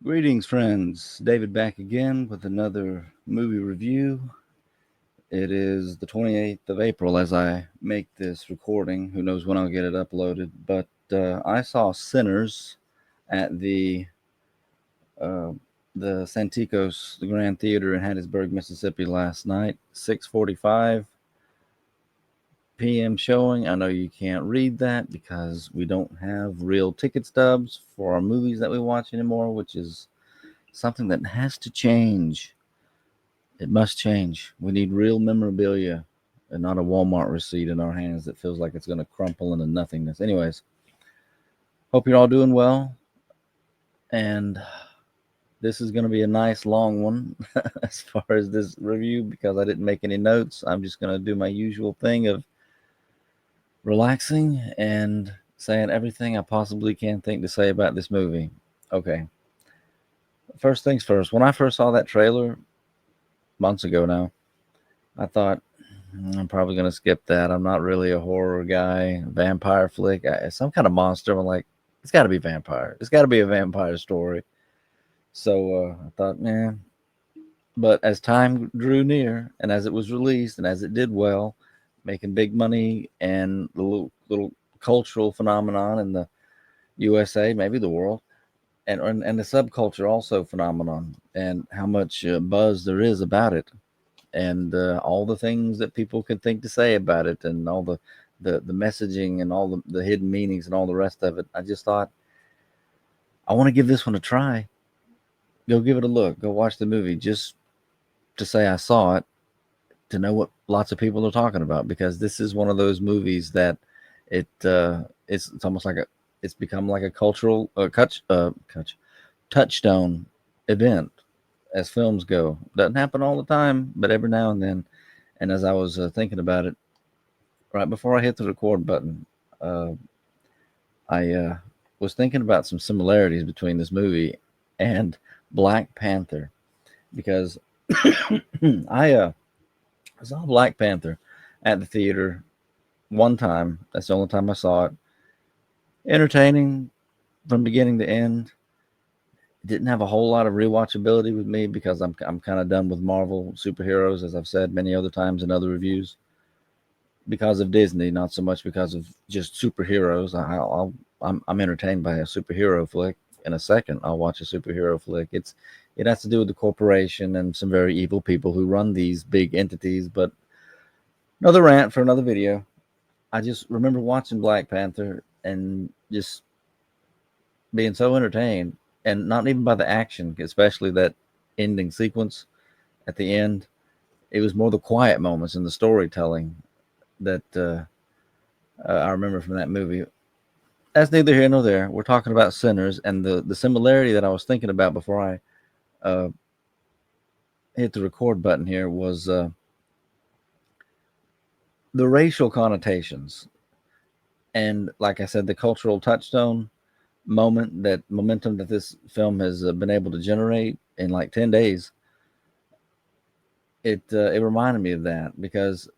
Greetings, friends. David back again with another movie review. It is the 28th of April as I make this recording. Who knows when I'll get it uploaded? But I saw Sinners at uh, the Santikos, the Grand Theater in Hattiesburg, Mississippi last night. 6:45 p.m. showing. I know you can't read that because we don't have real ticket stubs for our movies that we watch anymore, which is something that has to change. It must change. We need real memorabilia and not a Walmart receipt in our hands that feels like it's going to crumple into nothingness. Anyways, hope you're all doing well. And this is going to be a nice long one as far as this review because I didn't make any notes. I'm just going to do my usual thing of relaxing and saying everything I possibly can think to say about this movie. Okay. First things first. When I first saw that trailer months ago now, I thought, I'm probably going to skip that. I'm not really a horror guy. Vampire flick. Some kind of monster. I'm like, it's got to be vampire. It's got to be a vampire story. So I thought, man. But as time drew near and as it was released and as it did well, making big money and the little cultural phenomenon in the USA, maybe the world, and the subculture also phenomenon, and how much buzz there is about it, and all the things that people could think to say about it, and all the messaging and all the hidden meanings and all the rest of it. I just thought, I want to give this one a try. Go give it a look. Go watch the movie just to say I saw it, to know what lots of people are talking about, because this is one of those movies that it's almost like it's become like a cultural touchstone event as films go. Doesn't happen all the time, but every now and then. And as I was thinking about it right before I hit the record button, uh, I was thinking about some similarities between this movie and Black Panther, because I saw Black Panther at the theater one time. That's the only time I saw it. Entertaining from beginning to end. Didn't have a whole lot of rewatchability with me because I'm kind of done with Marvel superheroes, as I've said many other times in other reviews. Because of Disney, not so much because of just superheroes. I'm entertained by a superhero flick. In a second, I'll watch a superhero flick. It has to do with the corporation and some very evil people who run these big entities. But another rant for another video. I just remember watching Black Panther and just being so entertained, and not even by the action, especially that ending sequence at the end. It was more the quiet moments and the storytelling that I remember from that movie. That's neither here nor there. We're talking about Sinners, and the similarity that I was thinking about before I uh, hit the record button here was the racial connotations, and like I said, the cultural touchstone momentum that this film has been able to generate in like 10 days. It reminded me of that because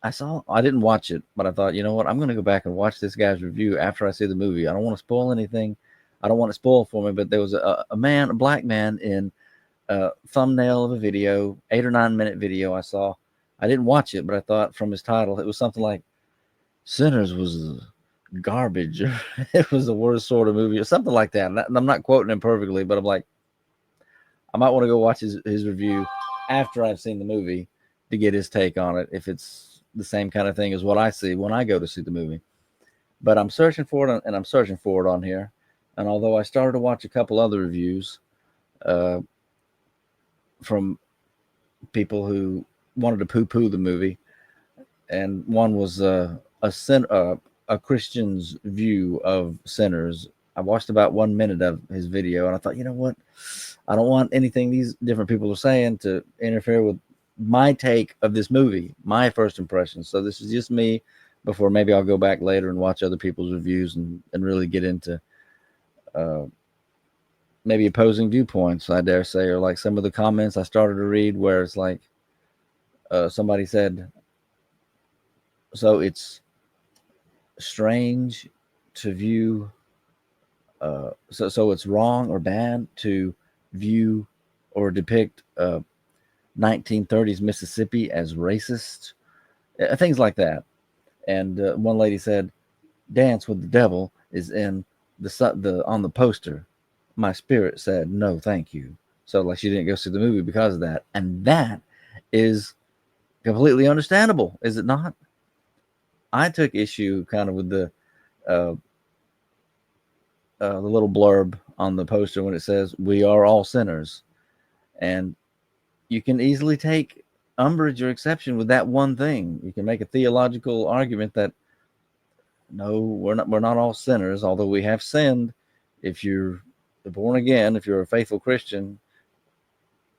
I didn't watch it, but I thought, you know what, I'm going to go back and watch this guy's review after I see the movie. I don't want to spoil anything. I don't want it spoiled for me, but there was a black man in a thumbnail of a video, 8 or 9 minute video I saw. I didn't watch it, but I thought from his title, it was something like Sinners was garbage. It was the worst sort of movie or something like that. And I'm not quoting him perfectly, but I'm like, I might want to go watch his review after I've seen the movie to get his take on it, if it's the same kind of thing as what I see when I go to see the movie. But I'm searching for it, and I'm searching for it on here. And although I started to watch a couple other reviews uh, from people who wanted to poo-poo the movie, and one was a Christian's view of Sinners. I watched about 1 minute of his video, and I thought, you know what? I don't want anything these different people are saying to interfere with my take of this movie, my first impressions. So this is just me before maybe I'll go back later and watch other people's reviews and really get into uh, maybe opposing viewpoints, I dare say, or like some of the comments I started to read where it's like somebody said, so it's strange to view, so it's wrong or bad to view or depict 1930s Mississippi as racist, things like that. And one lady said, "Dance with the Devil is in the on the poster." My spirit said, "No, thank you." So like she didn't go see the movie because of that, and that is completely understandable, is it not? I took issue kind of with uh, the little blurb on the poster when it says "We are all sinners," and you can easily take umbrage or exception with that one thing. You can make a theological argument that no, we're not all sinners, although we have sinned. If you're born again, if you're a faithful Christian,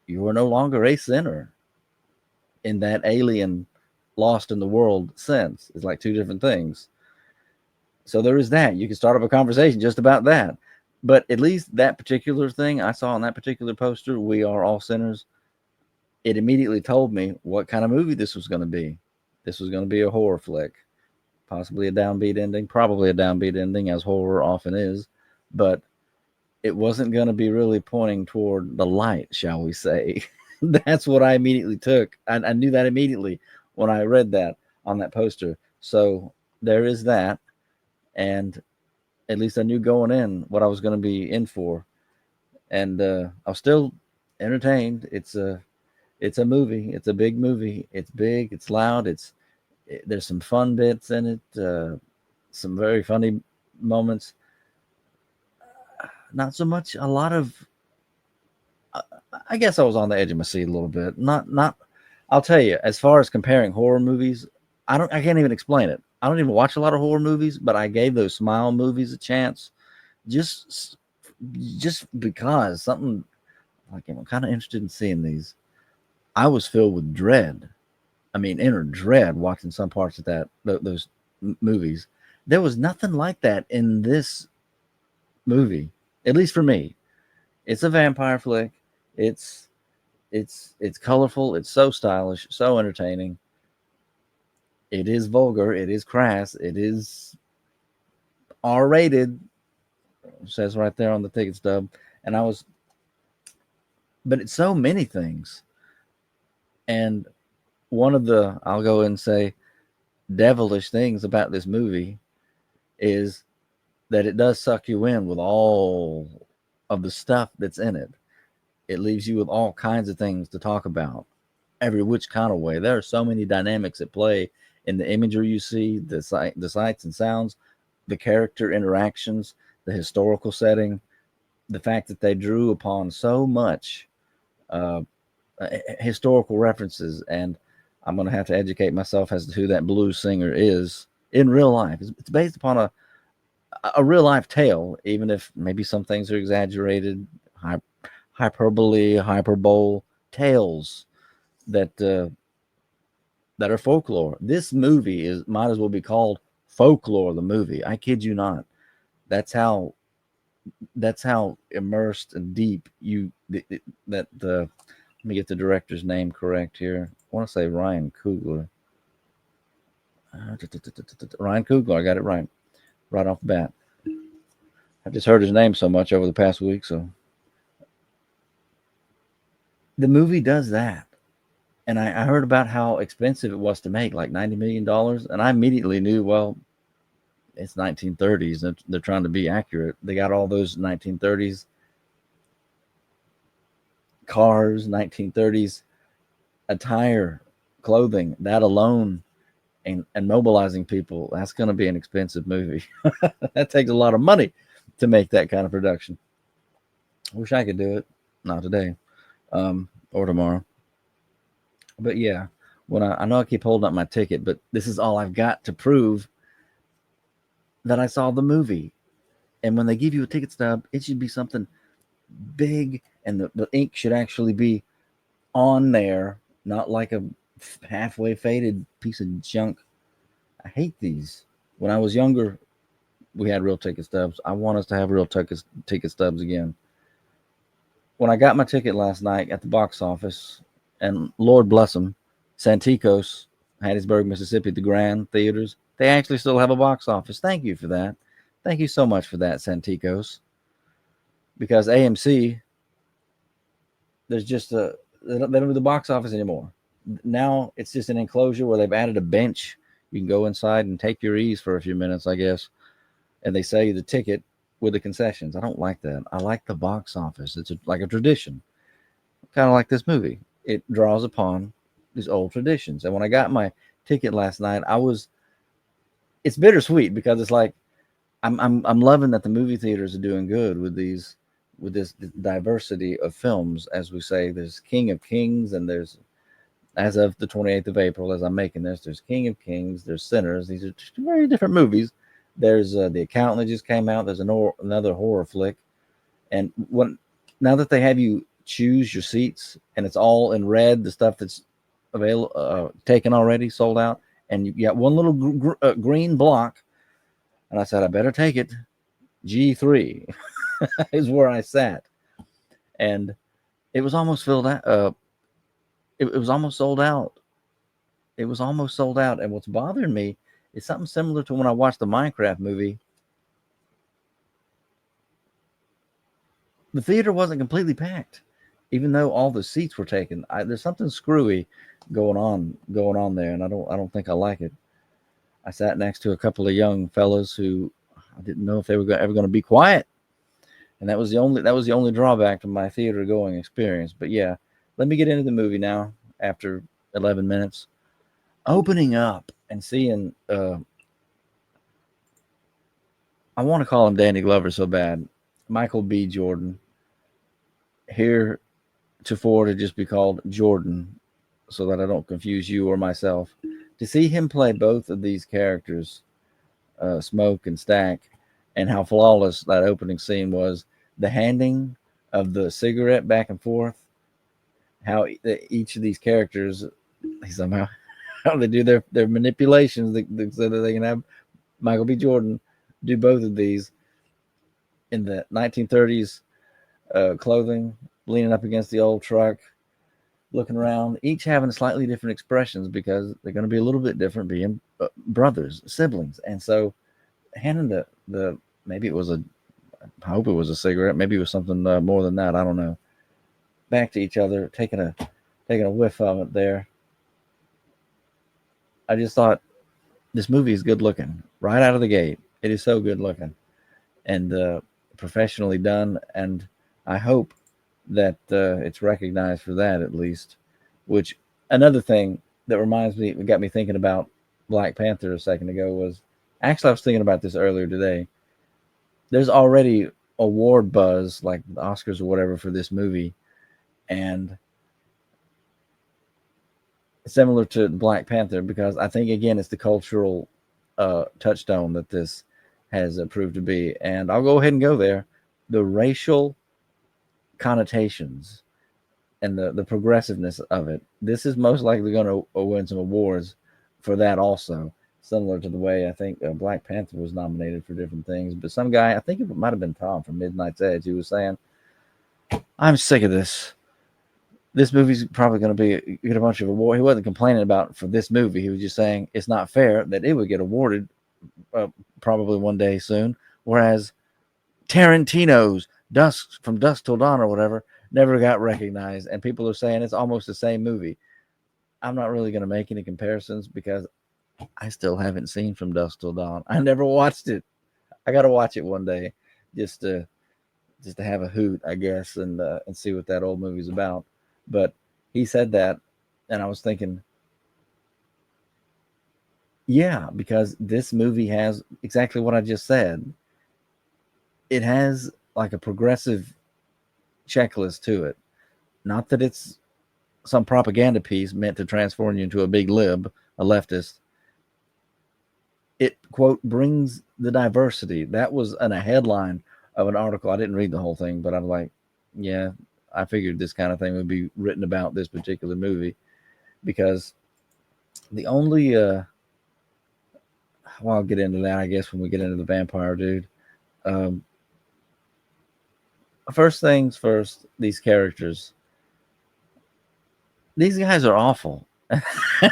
you are no longer a sinner in that alien, lost in the world sense. It's like two different things. So there is that. You can start up a conversation just about that. But at least that particular thing I saw on that particular poster, "We are all sinners," it immediately told me what kind of movie this was going to be. This was going to be a horror flick, possibly a downbeat ending, probably a downbeat ending, as horror often is. But it wasn't going to be really pointing toward the light, shall we say. That's what I immediately took. I knew that immediately when I read that on that poster. So there is that. And at least I knew going in what I was going to be in for. And I was still entertained. It's a movie. It's a big movie. It's big. It's loud. There's some fun bits in it. Some very funny moments. Not so much a lot of. I guess I was on the edge of my seat a little bit. Not. I'll tell you. As far as comparing horror movies, I can't even explain it. I don't even watch a lot of horror movies, but I gave those Smile movies a chance, just just because something like I'm kind of interested in seeing these. I was filled with dread. I mean, inner dread watching some parts of those movies. There was nothing like that in this movie, at least for me. It's a vampire flick. It's it's colorful. It's so stylish, so entertaining. It is vulgar. It is crass. It is R-rated. It says right there on the ticket stub. And but it's so many things. And one of the, I'll go and say, devilish things about this movie is that it does suck you in with all of the stuff that's in it. It leaves you with all kinds of things to talk about, every which kind of way. There are so many dynamics at play in the imagery you see, the sights and sounds, the character interactions, the historical setting, the fact that they drew upon so much uh, historical references. And I'm going to have to educate myself as to who that blues singer is in real life. It's based upon a real life tale, even if maybe some things are exaggerated, hyperbole, hyperbole tales that that are folklore. This movie might as well be called Folklore the movie. I kid you not. That's how immersed and deep that the let me get the director's name correct here. I want to say Ryan Coogler. Ryan Coogler, I got it right off the bat. I've just heard his name so much over the past week, so the movie does that. And I heard about how expensive it was to make, like $90 million, and I immediately knew, well, it's 1930s. They're trying to be accurate. They got all those 1930s cars, 1930s attire, clothing. That alone, and mobilizing people, that's going to be an expensive movie. That takes a lot of money to make that kind of production. I wish I could do it. Not today, or tomorrow. But yeah, when I know I keep holding up my ticket, but this is all I've got to prove that I saw the movie. And when they give you a ticket stub, it should be something big, and the ink should actually be on there, not like a halfway faded piece of junk. I hate these. When I was younger, we had real ticket stubs. I want us to have real ticket stubs again. When I got my ticket last night at the box office, and Lord bless them, Santikos, Hattiesburg, Mississippi, the Grand Theaters, they actually still have a box office. Thank you for that. Thank you so much for that, Santikos. Because AMC, There's just they don't do the box office anymore. Now it's just an enclosure where they've added a bench. You can go inside and take your ease for a few minutes, I guess, and they sell you the ticket with the concessions. I don't like that. I like the box office. It's like a tradition, kind of like this movie. It draws upon these old traditions. And when I got my ticket last night, it's bittersweet because it's like I'm loving that the movie theaters are doing good with this diversity of films. As we say, there's King of Kings, and there's, as of the 28th of April, as I'm making this, there's King of Kings, there's Sinners. These are two very different movies. There's The Accountant that just came out. There's another horror flick, and now that they have you choose your seats, and it's all in red, the stuff that's available, taken already, sold out, and you got one little green block, and I said I better take it. G3 is where I sat, and it was almost filled out. It was almost sold out. It was almost sold out, and what's bothering me is something similar to when I watched the Minecraft movie. The theater wasn't completely packed, even though all the seats were taken. There's something screwy going on there, and I don't think I like it. I sat next to a couple of young fellas who I didn't know if they were ever going to be quiet, and that was the only drawback to my theater going experience. But yeah, let me get into the movie now. After 11 minutes, opening up and seeing, I want to call him Danny Glover so bad, Michael B. Jordan, here to just be called Jordan, so that I don't confuse you or myself. To see him play both of these characters, Smoke and Stack, and how flawless that opening scene was, the handing of the cigarette back and forth, how each of these characters, somehow, how they do their manipulations so that they can have Michael B. Jordan do both of these in the 1930s clothing, leaning up against the old truck, looking around, each having slightly different expressions because they're going to be a little bit different, being brothers, siblings. And so handing the maybe it was I hope it was a cigarette, maybe it was something more than that, I don't know, back to each other, taking a whiff of it there. I just thought this movie is good looking right out of the gate. It is so good looking and professionally done, and I hope that it's recognized for that at least. Which, another thing that reminds me, it got me thinking about Black Panther a second ago, was actually I was thinking about this earlier today. There's already award buzz, like the Oscars or whatever, for this movie, and similar to Black Panther, because I think again it's the cultural touchstone that this has proved to be. And I'll go ahead and go there. The racial connotations and the progressiveness of it. This is most likely going to win some awards for that also. Similar to the way I think Black Panther was nominated for different things. But some guy, I think it might have been Tom from Midnight's Edge, he was saying, I'm sick of this. This movie's probably going to get a bunch of awards. He wasn't complaining about for this movie. He was just saying it's not fair that it would get awarded probably one day soon, whereas Tarantino's From Dusk Till Dawn or whatever never got recognized, and people are saying it's almost the same movie. I'm not really going to make any comparisons because I still haven't seen From Dusk Till Dawn. I never watched it. I got to watch it one day just to have a hoot, I guess, and see what that old movie's about. But he said that, and I was thinking, yeah, because this movie has exactly what I just said. It has like a progressive checklist to it. Not that it's some propaganda piece meant to transform you into a big lib, a leftist. It, quote, brings the diversity. That was in a headline of an article. I didn't read the whole thing, but I'm like, yeah, I figured this kind of thing would be written about this particular movie, because the only well, I'll get into that, I guess, when we get into the vampire dude. First things first, these characters, these guys are awful.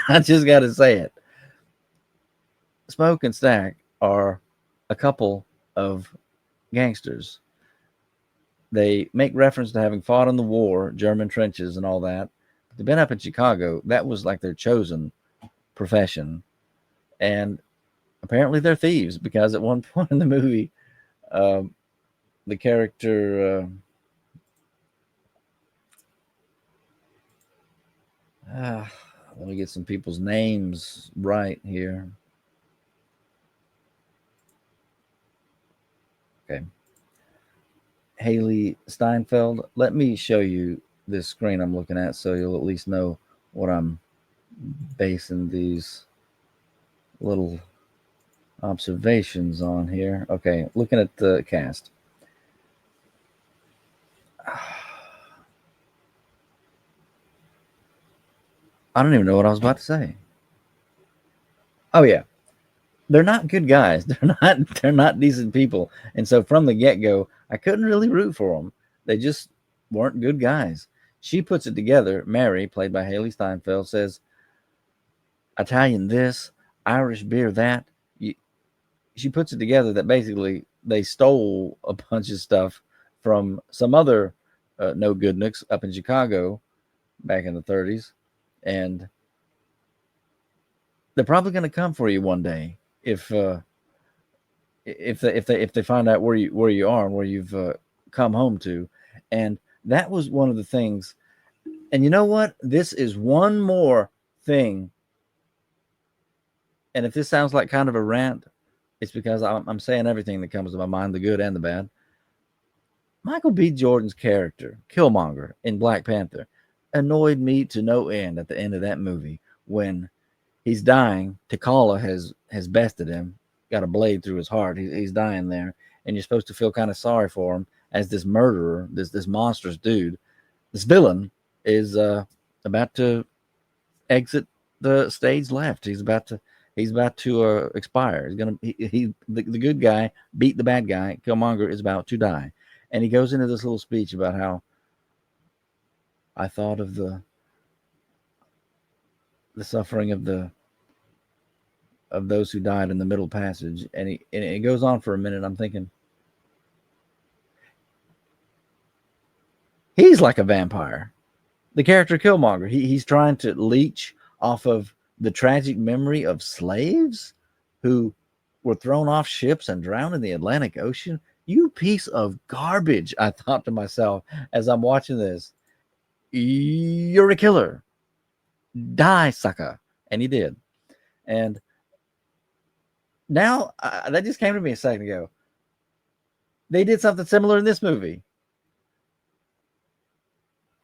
I just got to say it. Smoke and Stack are a couple of gangsters. They make reference to having fought in the war, German trenches and all that. But they've been up in Chicago. That was like their chosen profession. And apparently they're thieves because at one point in the movie, um, the character, let me get some people's names right here. Okay. Haley Steinfeld. Let me show you this screen I'm looking at so you'll at least know what I'm basing these little observations on here. Okay, looking at the cast. I don't even know what I was about to say. Oh yeah, they're not good guys. They're not decent people. And so from the get-go, I couldn't really root for them. They just weren't good guys. She puts it together. Mary, played by Haley Steinfeld, says Italian this, Irish beer that. She puts it together that basically they stole a bunch of stuff from some other no goodniks up in Chicago back in the 30s, and they're probably going to come for you one day if they find out where you are and where you've come home to. And that was one of the things. And you know what? This is one more thing. And if this sounds like kind of a rant, it's because I'm saying everything that comes to my mind, the good and the bad. Michael B. Jordan's character, Killmonger in Black Panther, annoyed me to no end at the end of that movie when he's dying. T'Challa has bested him, got a blade through his heart. He's dying there, and you're supposed to feel kind of sorry for him as this murderer, this monstrous dude, this villain is about to exit the stage left. He's about to expire. The good guy beat the bad guy. Killmonger is about to die, and he goes into this little speech about how I thought of the suffering of those who died in the Middle Passage, and it goes on for a minute. I'm thinking he's like a vampire. The character Killmonger, he's trying to leech off of the tragic memory of slaves who were thrown off ships and drowned in the Atlantic Ocean. You piece of garbage, I thought to myself as I'm watching this. You're a killer. Die, sucker. And he did. And now, that just came to me a second ago. They did something similar in this movie.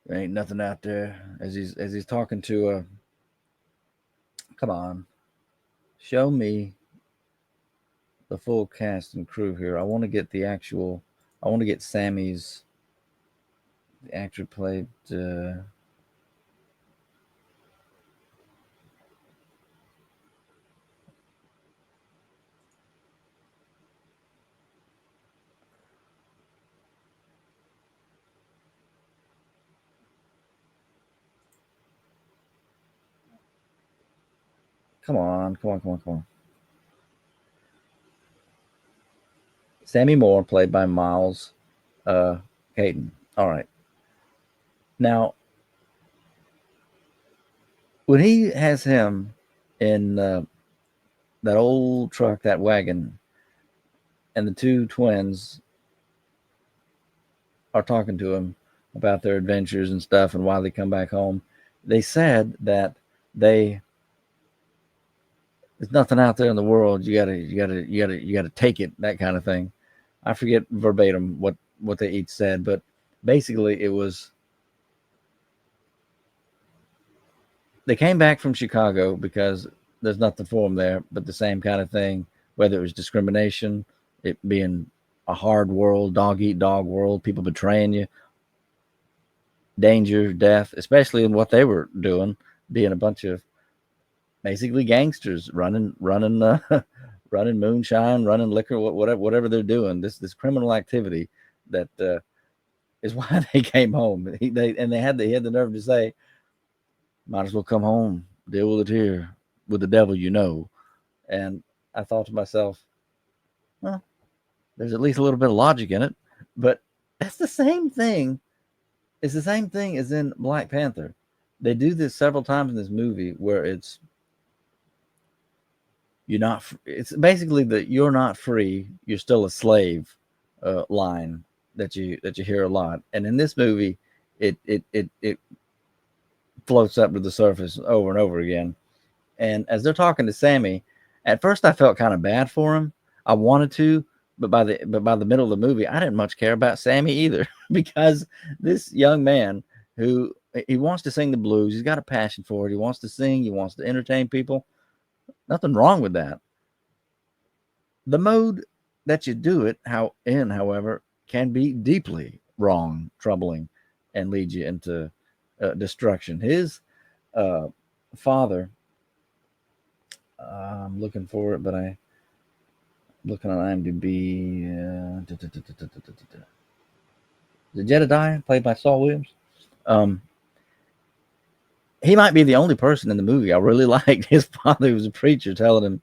There ain't nothing out there as he's talking to come on, show me the full cast and crew here. I want to get Sammy's, the actor played come on. Sammy Moore, played by Miles Caton. All right. Now, when he has him in that old truck, that wagon, and the two twins are talking to him about their adventures and stuff and why they come back home, they said that there's nothing out there in the world. You gotta take it, that kind of thing. I forget verbatim what they each said, but basically it was they came back from Chicago because there's nothing for them there, but the same kind of thing, whether it was discrimination, it being a hard world, dog eat dog world, people betraying you, danger, death, especially in what they were doing, being a bunch of basically gangsters running running moonshine, running liquor, whatever they're doing, this criminal activity that is why they came home. He had the nerve to say, might as well come home, deal with it here with the devil, And I thought to myself, well, there's at least a little bit of logic in it, but That's the same thing. It's the same thing as in Black Panther. They do this several times in this movie where you're not. It's basically that you're not free. You're still a slave line that you hear a lot. And in this movie, it floats up to the surface over and over again. And as they're talking to Sammy, at first I felt kind of bad for him. I wanted to, but by the middle of the movie, I didn't much care about Sammy either because this young man who he wants to sing the blues, he's got a passion for it. He wants to sing, he wants to entertain people. Nothing wrong with that. The mode that you do it however, can be deeply wrong, troubling, and lead you into destruction. His uh, father, I'm looking for it, but I'm looking on IMDb. The Jedediah, played by Saul Williams. Um, he might be the only person in the movie I really liked. His father was a preacher telling him,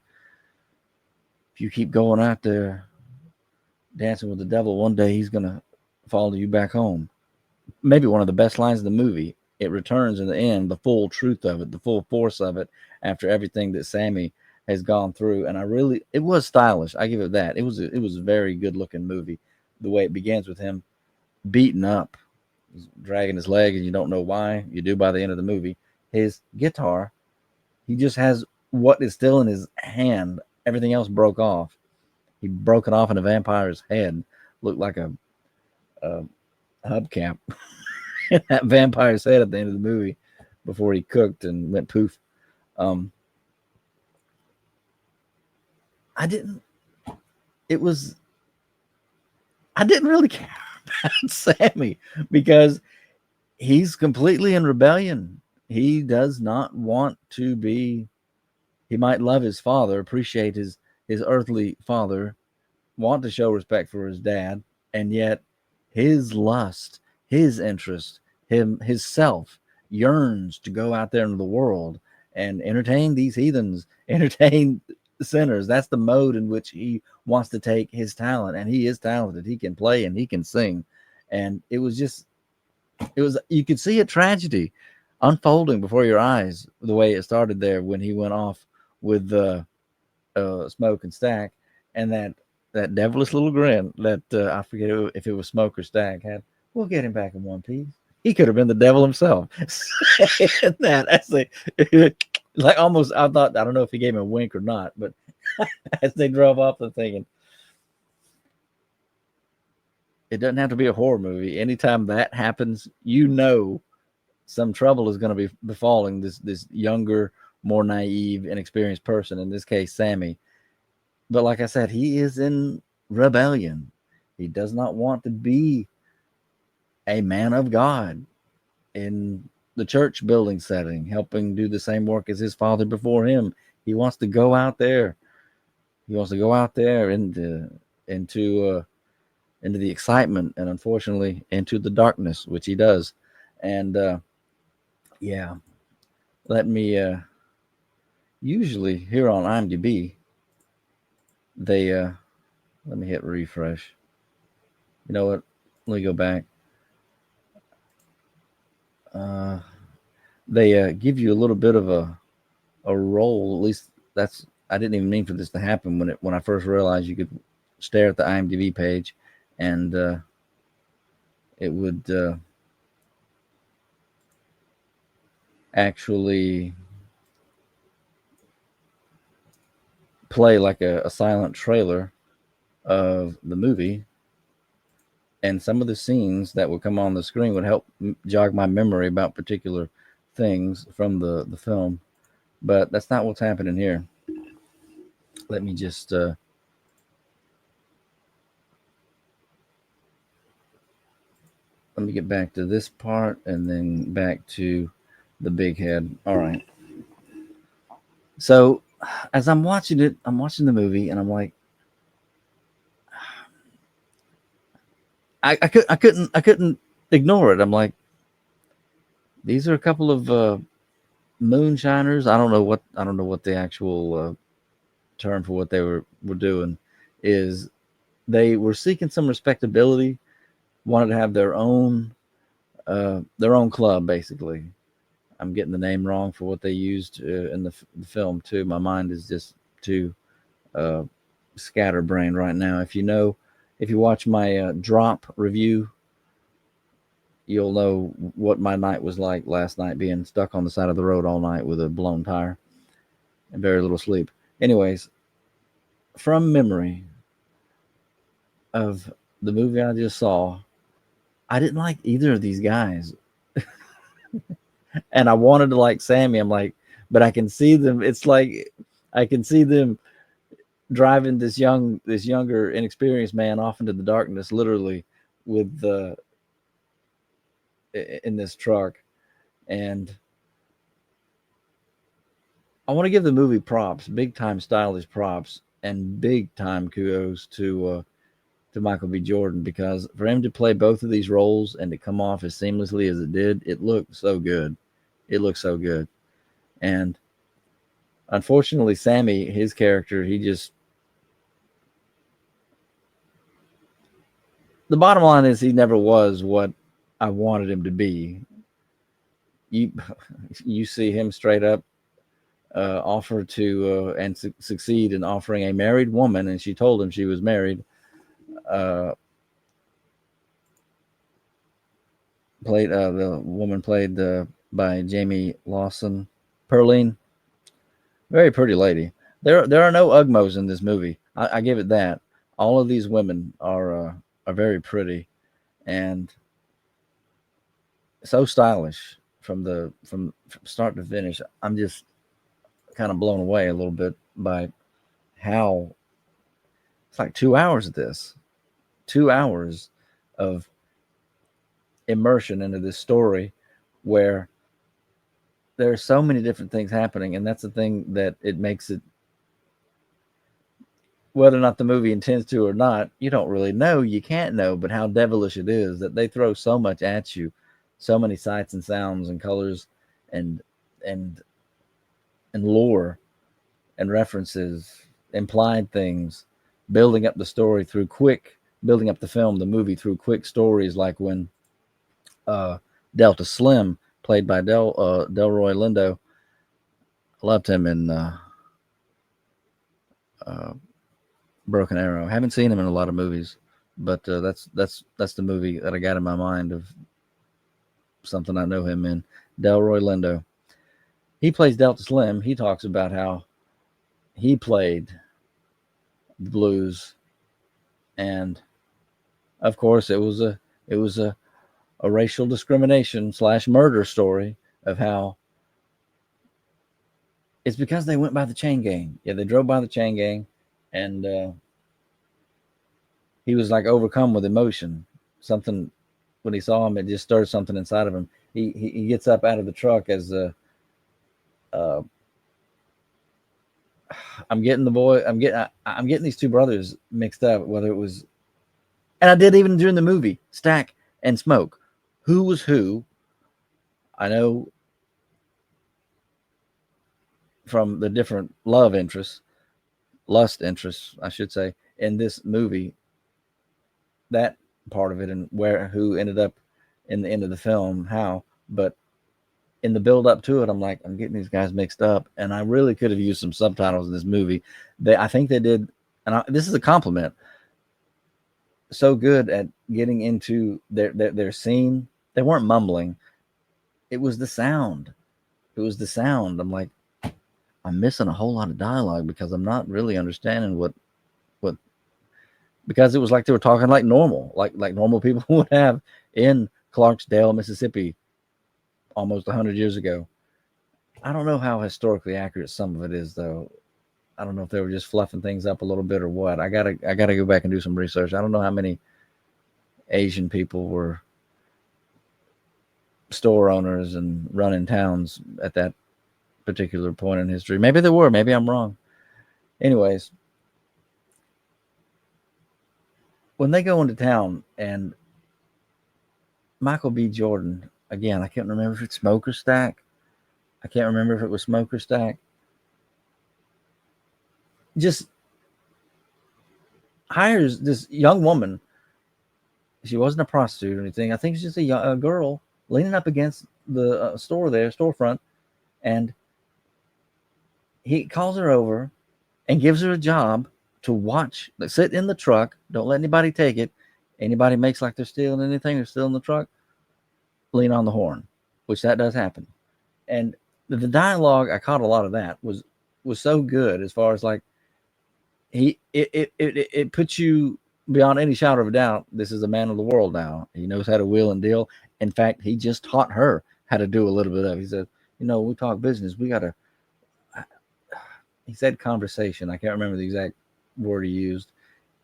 if you keep going out there dancing with the devil, one day he's going to follow you back home. Maybe one of the best lines of the movie. It returns in the end, the full truth of it, the full force of it, after everything that Sammy has gone through. And it was stylish. I give it that. It was a very good looking movie. The way it begins with him beaten up, he's dragging his leg, and you don't know why. You do by the end of the movie. His guitar, he just has what is still in his hand. Everything else broke off. He broke it off in a vampire's head. Looked like a hubcap in that vampire's head at the end of the movie before he cooked and went poof. Um, I didn't. It was. I didn't really care about Sammy because he's completely in rebellion. He does not want to be. He might love his father, appreciate his earthly father, want to show respect for his dad, and yet his lust, his interest, his self yearns to go out there into the world and entertain these heathens, entertain sinners. That's the mode in which he wants to take his talent, and he is talented. He can play and he can sing, and it was you could see a tragedy unfolding before your eyes the way it started there when he went off with Smoke and Stack, and that devilish little grin that I forget if it was Smoke or Stack had. We'll get him back in one piece. He could have been the devil himself. That's like almost. I thought, I don't know if he gave him a wink or not, but as they drove off, I'm thinking it doesn't have to be a horror movie. Anytime that happens, some trouble is going to be befalling this younger, more naive, inexperienced person. In this case, Sammy. But like I said, he is in rebellion. He does not want to be a man of God in the church building setting, helping do the same work as his father before him. He wants to go out there. He wants to go out there into the excitement, and unfortunately into the darkness, which he does. And yeah, let me usually here on IMDb, they let me hit refresh. You know what? Let me go back. They give you a little bit of a role. At least that's. I didn't even mean for this to happen when I first realized you could stare at the IMDb page, and it would actually play like a silent trailer of the movie, and some of the scenes that would come on the screen would help jog my memory about particular things from the film. But that's not what's happening here. Let me just let me get back to this part and then back to the big head. All right. So as I'm watching it, I'm watching the movie, and I'm like, I couldn't ignore it. I'm like, these are a couple of moonshiners. I don't know what the actual term for what they were doing is. They were seeking some respectability, wanted to have their own club, basically. I'm getting the name wrong for what they used in the film too. My mind is just too uh, scatterbrained right now. If you watch my drop review, you'll know what my night was like last night, being stuck on the side of the road all night with a blown tire and very little sleep. Anyways, from memory of the movie I just saw, I didn't like either of these guys, and I wanted to like Sammy. I'm like, but I can see them. It's like I can see them driving this younger, inexperienced man off into the darkness, literally, with the in this truck. And I want to give the movie props, big time stylish props, and big time kudos to Michael B. Jordan, because for him to play both of these roles and to come off as seamlessly as it did, it looked so good. It looked so good. And unfortunately, Sammy, his character, he just, the bottom line is he never was what I wanted him to be. You you see him straight up offer to and succeed in offering a married woman, and she told him she was married. Uh, played The woman played by Jamie Lawson, Perline, very pretty lady. There are no Ugmos in this movie. I give it that. All of these women are very pretty and so stylish from start to finish. I'm just kind of blown away a little bit by how it's like 2 hours of this, 2 hours of immersion into this story where there are so many different things happening, and that's the thing that it makes it, whether or not the movie intends to or not, you don't really know. You can't know, but how devilish it is that they throw so much at you, so many sights and sounds and colors and and and lore and references, implied things, building up the story through quick, building up the film, the movie through quick stories, like when uh, Delta Slim, played by Delroy Lindo, loved him in uh, Broken Arrow. Haven't seen him in a lot of movies, but that's the movie that I got in my mind of something I know him in. Delroy Lindo. He plays Delta Slim. He talks about how he played the blues, and of course it was a racial discrimination slash murder story of how it's because they went by the chain gang. Yeah, they drove by the chain gang, and he was like overcome with emotion. Something when he saw him, it just stirred something inside of him. He gets up out of the truck as uh, I'm getting the boy. I'm getting these two brothers mixed up. Whether it was, and I did even during the movie, Stack and Smoke. Who was who? I know from the different lust interests, I should say, in this movie, that part of it, and who ended up in the end of the film, how. But in the build up to it, I'm like, I'm getting these guys mixed up, and I really could have used some subtitles in this movie. I think they did, and this is a compliment. So good at getting into their scene. They weren't mumbling. It was the sound. It was the sound. I'm like, I'm missing a whole lot of dialogue because I'm not really understanding what because it was like they were talking like normal, like normal people would have in Clarksdale, Mississippi, almost 100 years ago. I don't know how historically accurate some of it is, though. I don't know if they were just fluffing things up a little bit or what. I gotta go back and do some research. I don't know how many Asian people were store owners and running towns at that particular point in history. Maybe there were. Maybe I'm wrong. Anyways, when they go into town and Michael B. Jordan, again, I can't remember if it's Smoke or Stack. I can't remember if it was Smoke or Stack. Just hires this young woman She wasn't a prostitute or anything. I think she's just a girl leaning up against the storefront, and he calls her over and gives her a job to watch, sit in the truck. Don't let anybody take it. Anybody makes like they're stealing anything or stealing the truck, lean on the horn, which that does happen. And the dialogue, I caught a lot of that, was so good as far as like it puts you beyond any shadow of a doubt. This is a man of the world now. He knows how to wheel and deal. In fact, he just taught her how to do a little bit of it. He said, we talk business. We got to, he said conversation. I can't remember the exact word he used.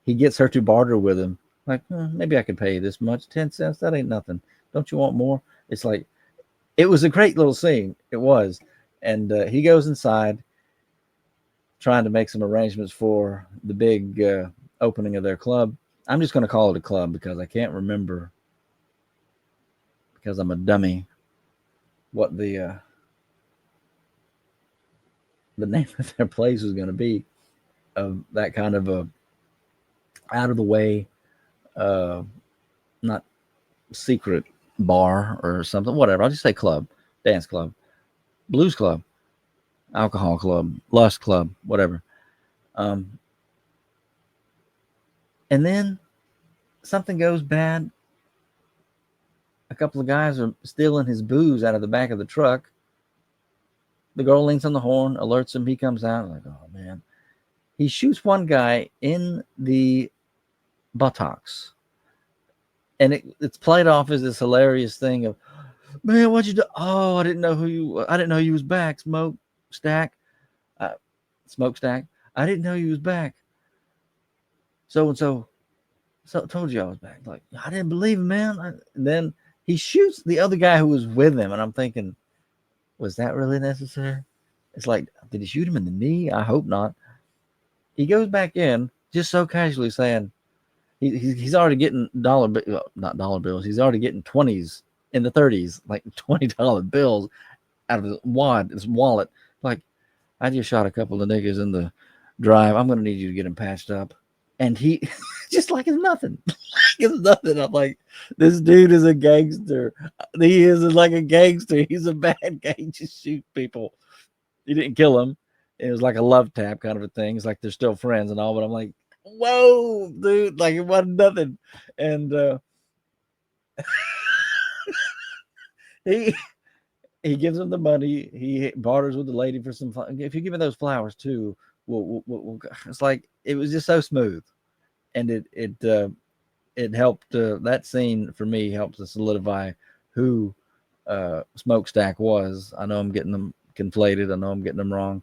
He gets her to barter with him. Like, maybe I could pay you this much, 10 cents. That ain't nothing. Don't you want more? It's like, it was a great little scene. It was. And he goes inside trying to make some arrangements for the big opening of their club. I'm just going to call it a club because I can't remember, because I'm a dummy, what the name of their place was going to be, of that kind of a out of the way, not secret bar or something, whatever. I'll just say club, dance club, blues club, alcohol club, lust club, whatever. And then something goes bad. A couple of guys are stealing his booze out of the back of the truck. The girl leans on the horn, alerts him. He comes out like, oh man. He shoots one guy in the buttocks. And it's played off as this hilarious thing of, man, what'd you do? Oh, I didn't know you was back, Smokestack. Smokestack. I didn't know you was back. So and so told you I was back. Like, I didn't believe him, man. And then he shoots the other guy who was with him, and I'm thinking, was that really necessary? It's like, did he shoot him in the knee? I hope not. He goes back in just so casually saying, he's already getting not dollar bills. He's already getting 20s in the 30s, like $20 bills out of his wallet. Like, I just shot a couple of niggas in the drive. I'm going to need you to get them patched up. And he just like it's nothing. It's nothing. I'm like, this dude is a gangster. He is like a gangster. He's a bad guy. He just shoots people. He didn't kill him. It was like a love tap kind of a thing. It's like they're still friends and all, but I'm like, whoa, dude, like it wasn't nothing. And he gives him the money. He barters with the lady for some. If you give me those flowers too, we'll it's like it was just so smooth, and it helped. That scene for me helped to solidify who Smokestack was. I know I'm getting them conflated. I know I'm getting them wrong,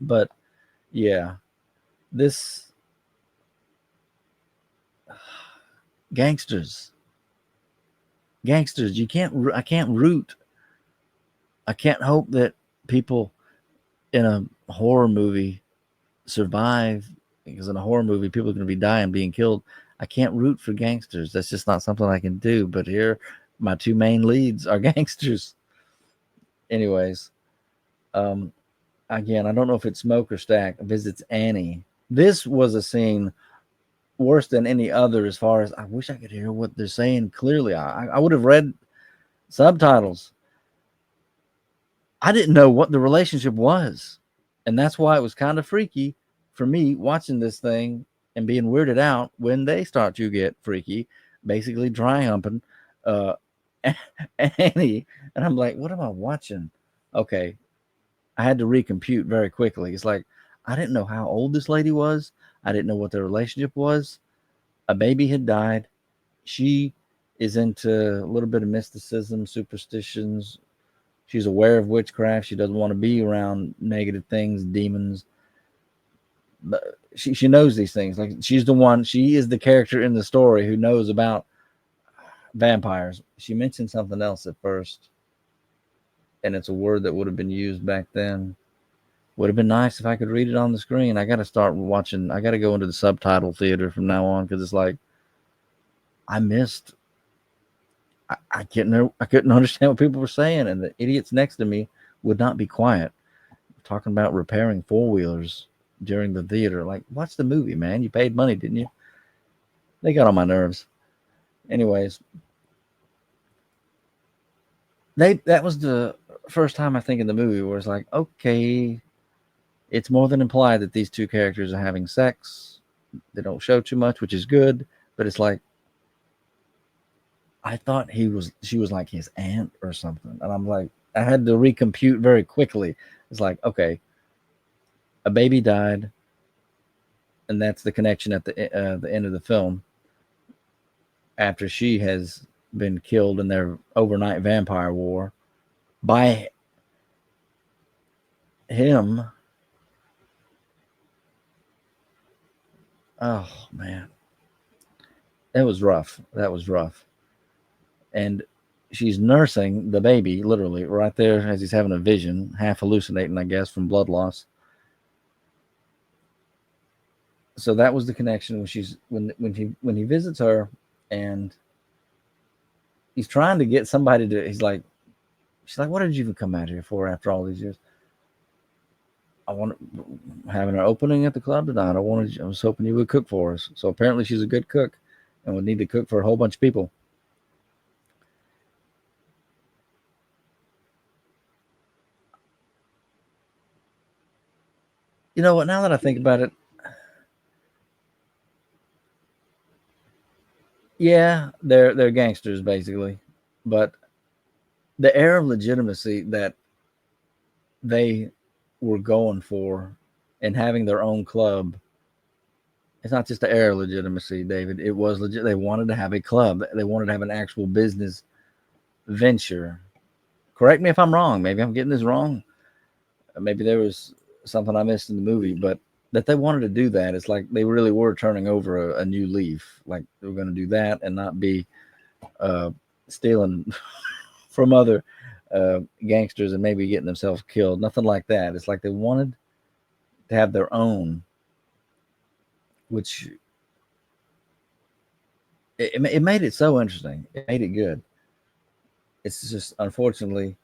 but yeah, this gangsters. I can't root. I can't hope that people in a horror movie survive, because in a horror movie, people are going to be dying, being killed. I can't root for gangsters. That's just not something I can do. But here, my two main leads are gangsters. Anyways, again, I don't know if it's Smoke or Stack visits Annie. This was a scene worse than any other as far as I wish I could hear what they're saying clearly. I would have read subtitles. I didn't know what the relationship was. And that's why it was kind of freaky for me watching this thing and being weirded out when they start to get freaky, basically dry humping Annie. And I'm like, what am I watching? Okay. I had to recompute very quickly. It's like, I didn't know how old this lady was. I didn't know what their relationship was. A baby had died. She is into a little bit of mysticism, superstitions. She's aware of witchcraft. She doesn't want to be around negative things, demons. But she knows these things. Like, she is the character in the story who knows about vampires. She mentioned something else at first, and it's a word that would have been used back then. Would have been nice if I could read it on the screen. I got to start watching. I got to go into the subtitle theater from now on, because it's like I missed. I couldn't understand what people were saying, and the idiots next to me would not be quiet, talking about repairing four-wheelers during the theater. Like, watch the movie, man. You paid money, didn't you? They got on my nerves. Anyways, that was the first time I think in the movie where it's like, okay, it's more than implied that these two characters are having sex. They don't show too much, which is good, but it's like I thought she was like his aunt or something, and I'm like, I had to recompute very quickly. It's like, okay, a baby died, and that's the connection at the end of the film. After she has been killed in their overnight vampire war by him. Oh man, that was rough. That was rough. And she's nursing the baby literally right there as he's having a vision, half hallucinating, I guess, from blood loss. So that was the connection when he visits her, and he's trying to get somebody to. She's like, what did you even come out here for after all these years? I want having an opening at the club tonight. I was hoping you would cook for us. So apparently she's a good cook, and would need to cook for a whole bunch of people. You know what? Now that I think about it, yeah, they're gangsters basically, but the air of legitimacy that they were going for and having their own club, it's not just the air of legitimacy, David. It was legit. They wanted to have a club. They wanted to have an actual business venture. Correct me if I'm wrong. Maybe I'm getting this wrong. Maybe there was something I missed in the movie, but that they wanted to do that. It's like they really were turning over a new leaf. Like they were going to do that and not be uh, stealing from other gangsters and maybe getting themselves killed. Nothing like that. It's like they wanted to have their own, which it made it so interesting. It made it good. It's just unfortunately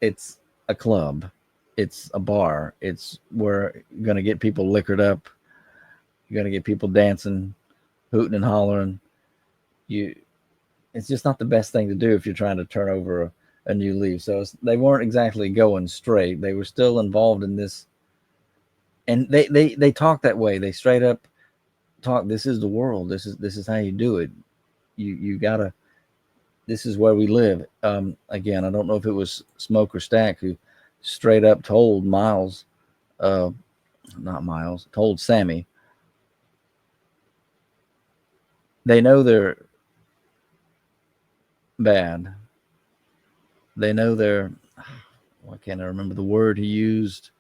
it's a club, it's a bar, it's where you're gonna get people liquored up, you're gonna get people dancing, hooting and hollering. You, it's just not the best thing to do if you're trying to turn over a new leaf. So they weren't exactly going straight. They were still involved in this, and they talk that way. They straight up talk. This is the world. This is how you do it. You gotta. This is where we live. Again, I don't know if it was Smoke or Stack who straight up told Miles, uh, not Miles, told Sammy. They know they're bad. They know they're. Why can't I remember the word he used?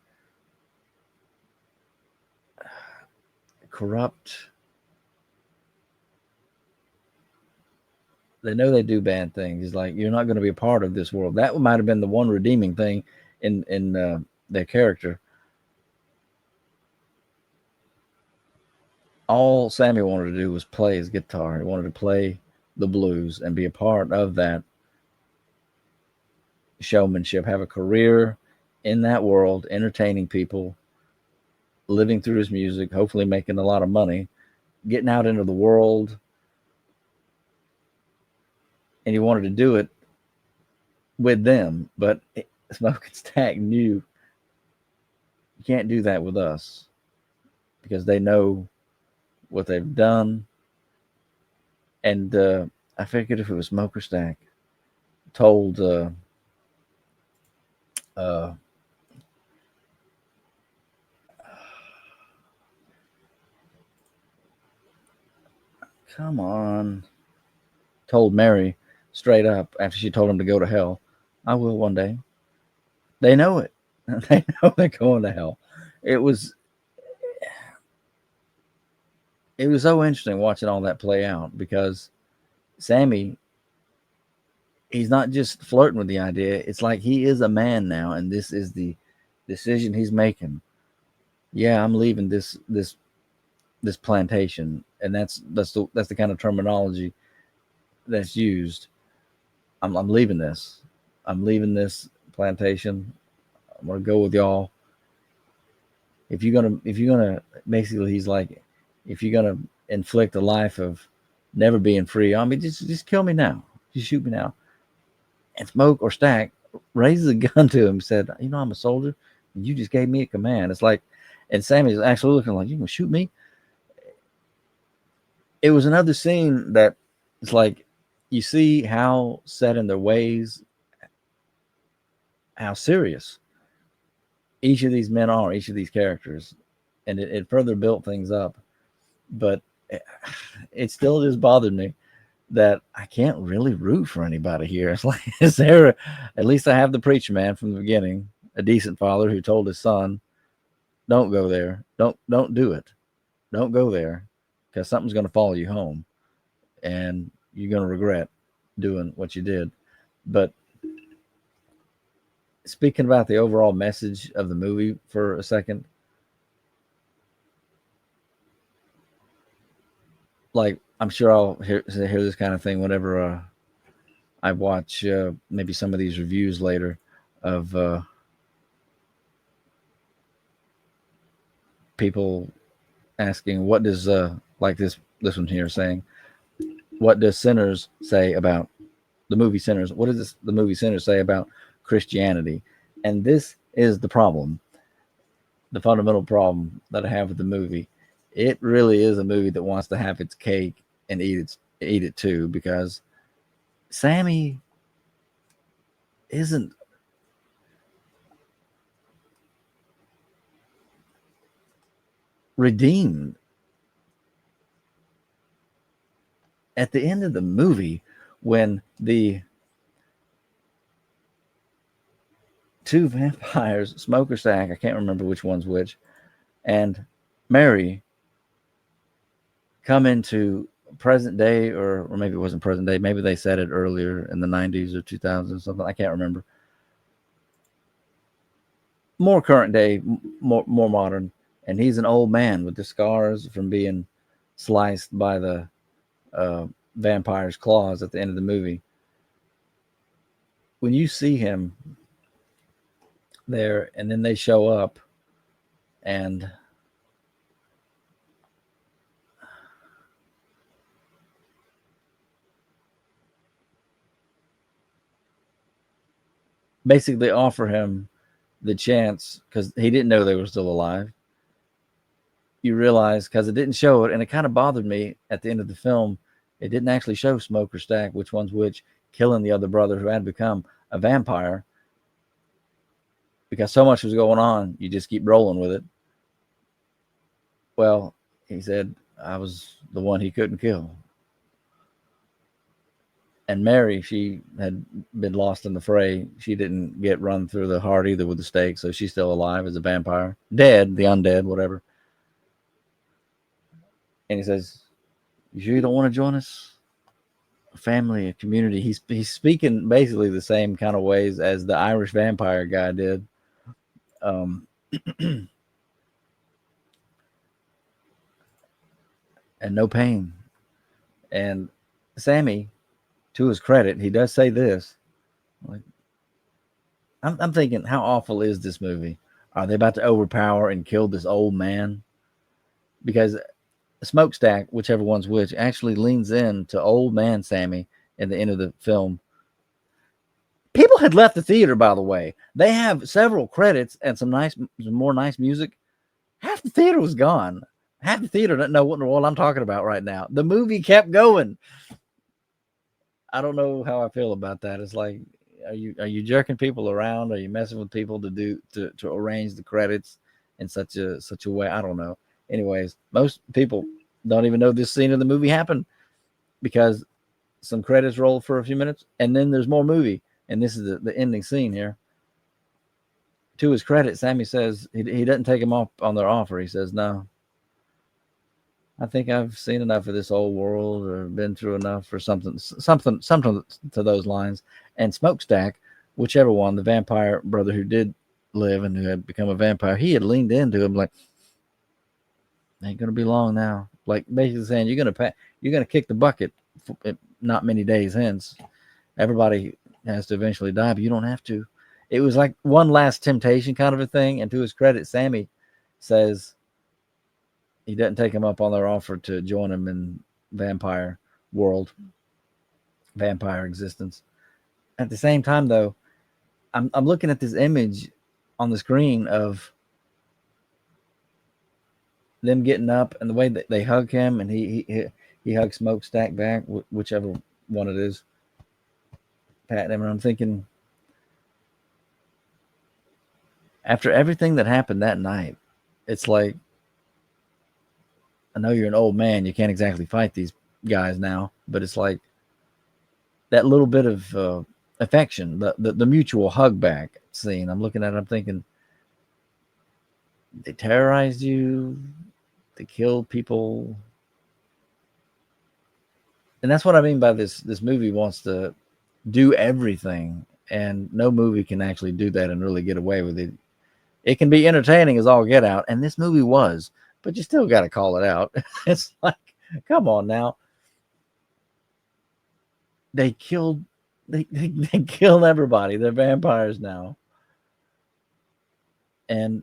Corrupt. They know they do bad things. He's like, you're not going to be a part of this world. That might have been the one redeeming thing in their character. All Sammy wanted to do was play his guitar. He wanted to play the blues and be a part of that showmanship, have a career in that world, entertaining people, living through his music, hopefully making a lot of money, getting out into the world. And he wanted to do it with them, but Smoke and Stack knew you can't do that with us because they know what they've done. And I figured if it was Smoke or Stack, told uh, come on, told Mary straight up after she told him to go to hell, I will one day. They know it. They know they're going to hell. It was it was so interesting watching all that play out because Sammy, he's not just flirting with the idea. It's like he is a man now, and this is the decision he's making. Yeah, I'm leaving this plantation, and that's the kind of terminology that's used. I'm leaving this. I'm leaving this plantation. I'm gonna go with y'all. If you're gonna basically, he's like, if you're gonna inflict a life of never being free. I mean, just kill me now. Just shoot me now. And Smoke or Stack raises a gun to him, said, "You know, I'm a soldier. And you just gave me a command." It's like, and Sammy's actually looking like, "You gonna shoot me?" It was another scene that it's like, you see how set in their ways, how serious each of these men are, each of these characters, and it further built things up. But it still just bothered me that I can't really root for anybody here. It's like, is there? At least I have the preacher man from the beginning, a decent father who told his son, "Don't go there. Don't do it. Don't go there, because something's going to follow you home, and you're going to regret doing what you did." But speaking about the overall message of the movie for a second, like, I'm sure I'll hear this kind of thing whenever I watch maybe some of these reviews later of people asking, what does like this one here saying, what does Sinners say about the movie Sinners? What does the movie Sinners say about Christianity? And this is the problem, the fundamental problem that I have with the movie. It really is a movie that wants to have its cake and eat it too, because Sammy isn't redeemed. At the end of the movie, when the two vampires, Smoker Stack, I can't remember which one's which, and Mary come into present day, or maybe it wasn't present day, maybe they said it earlier in the 90s or 2000s, something, I can't remember. More current day, more modern, and he's an old man with the scars from being sliced by the vampire's claws at the end of the movie. When you see him there, and then they show up, and basically offer him the chance, because he didn't know they were still alive. You realize, because it didn't show it, and it kind of bothered me at the end of the film, it didn't actually show Smoke or Stack, which one's which, killing the other brother who had become a vampire, because so much was going on, you just keep rolling with it. Well, he said, I was the one he couldn't kill. And Mary, she had been lost in the fray. She didn't get run through the heart either with the stake, so she's still alive as a vampire. Dead, the undead, whatever. And he says, "You sure you don't want to join us? A family, a community." He's speaking basically the same kind of ways as the Irish vampire guy did. And no pain. And Sammy, to his credit, he does say this. Like, I'm thinking, how awful is this movie? Are they about to overpower and kill this old man? Because Smokestack, whichever one's which, actually leans in to old man Sammy at the end of the film. People had left the theater, by the way. They have several credits and some more nice music. Half the theater was gone. Half the theater doesn't know what in the world I'm talking about right now. The movie kept going. I don't know how I feel about that. It's like, are you jerking people around? Are you messing with people to arrange the credits in such a way? I don't know. Anyways, most people don't even know this scene of the movie happened, because some credits roll for a few minutes and then there's more movie, and this is the ending scene here. To his credit, Sammy says he doesn't take him up on their offer. He says, "No, I think I've seen enough of this old world, or been through enough, or something to those lines." And Smokestack, whichever one, the vampire brother who did live and who had become a vampire, he had leaned into him like, "Ain't gonna be long now." Like basically saying, "You're gonna kick the bucket not many days hence. Everybody has to eventually die, but you don't have to." It was like one last temptation kind of a thing. And to his credit, Sammy says he doesn't take him up on their offer to join him in Vampire, world, vampire existence. At the same time, though, I'm looking at this image on the screen of them getting up and the way that they hug him, and he hugs Smokestack back, whichever one it is, patting him. And I'm thinking, after everything that happened that night, it's like, I know you're an old man, you can't exactly fight these guys now, but it's like that little bit of affection, the mutual hug back scene. I'm looking at it, I'm thinking, they terrorized you, they killed people. And that's what I mean by this movie wants to do everything, and no movie can actually do that and really get away with it. It can be entertaining as all get out, and this movie was, but you still got to call it out. It's like, come on now. They killed they killed everybody. They're vampires now. And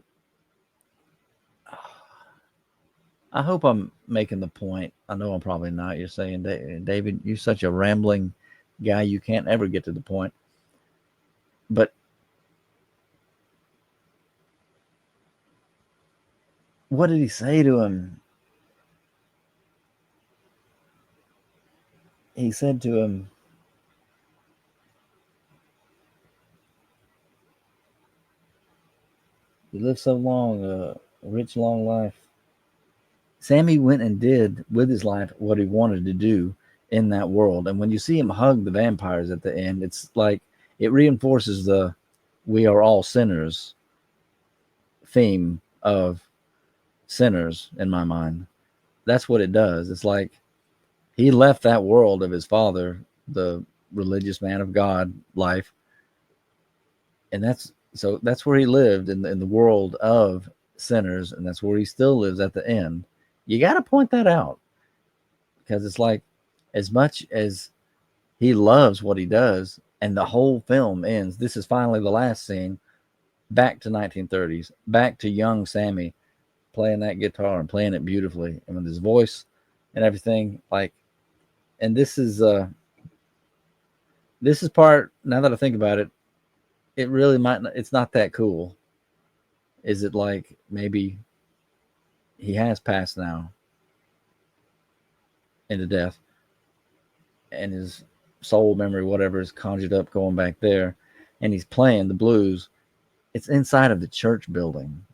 I hope I'm making the point. I know I'm probably not. You're saying, David, you're such a rambling guy, you can't ever get to the point. But what did he say to him? He said to him, "You live so long, a rich, long life." Sammy went and did with his life what he wanted to do in that world. And when you see him hug the vampires at the end, it's like it reinforces the "we are all sinners" theme of Sinners in my mind. That's what it does. It's like he left that world of his father, the religious man of God life, and that's where he lived in the world of sinners, and that's where he still lives at the end. You got to point that out, because it's like, as much as he loves what he does, and the whole film ends. This is finally the last scene. Back to 1930s, back to young Sammy playing that guitar and playing it beautifully, and with his voice and everything. Like, and this is part. Now that I think about it, it really might not, it's not that cool. Is it like maybe he has passed now into death, and his soul memory, whatever, is conjured up going back there, and he's playing the blues. It's inside of the church building.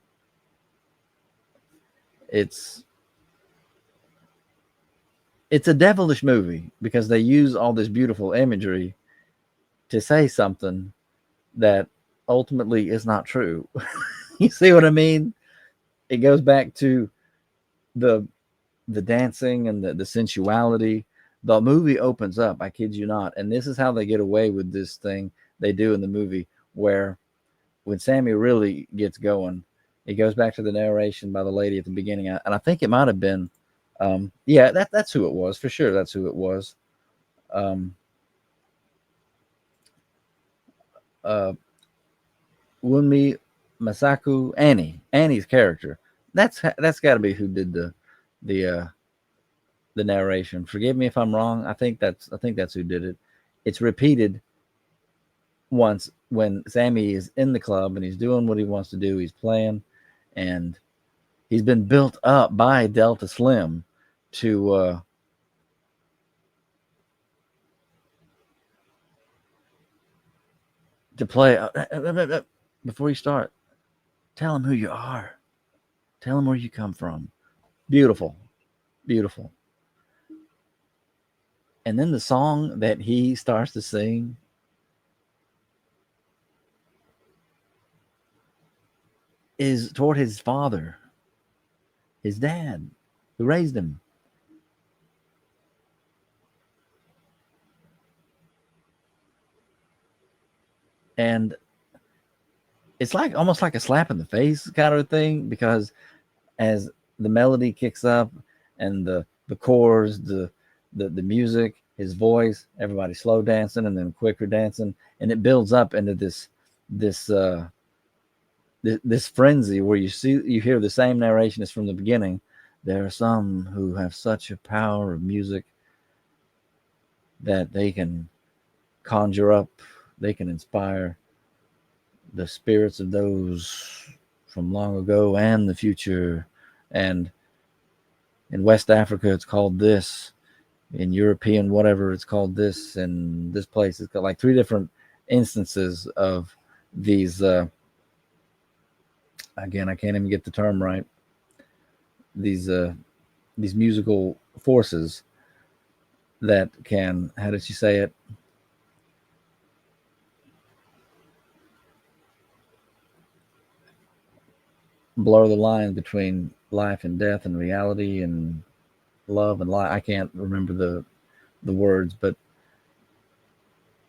It's a devilish movie because they use all this beautiful imagery to say something that ultimately is not true. You see what I mean? It goes back to the dancing and the sensuality. The movie opens up, I kid you not, and this is how they get away with this thing they do in the movie, where when Sammy really gets going, it goes back to the narration by the lady at the beginning, and I think it might have been, yeah, that's who it was for sure. That's who it was. Uh, Wunmi Masaku Annie's character. That's got to be who did the the narration. Forgive me if I'm wrong. I think that's who did it. It's repeated once when Sammy is in the club and he's doing what he wants to do. He's playing, and he's been built up by Delta Slim to play. Before you start, tell him who you are. Tell him where you come from. Beautiful, beautiful. And then the song that he starts to sing is toward his father, his dad, who raised him. And it's like almost like a slap in the face kind of a thing, because as the melody kicks up and the chords, the music, his voice, everybody slow dancing and then quicker dancing, and it builds up into this this frenzy where you hear the same narration as from the beginning. There are some who have such a power of music that they can conjure up, they can inspire the spirits of those from long ago and the future. And in West Africa, it's called this. In European, whatever, it's called this. And this place, it's got like three different instances of these. Again, I can't even get the term right. These these musical forces that can, how did she say it? Blur the line between life and death and reality and love and life. I can't remember the words, but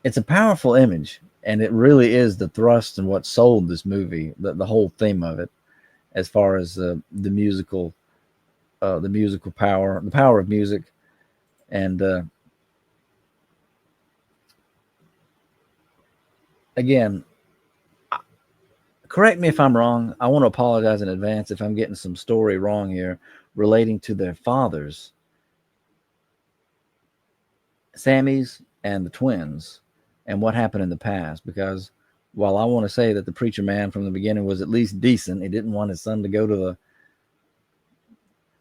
it's a powerful image, and it really is the thrust and what sold this movie, the whole theme of it, as far as the musical power, the power of music, and again, correct me if I'm wrong. I want to apologize in advance if I'm getting some story wrong here relating to their fathers, Sammy's and the twins, and what happened in the past. Because while I want to say that the preacher man from the beginning was at least decent, he didn't want his son to go to the.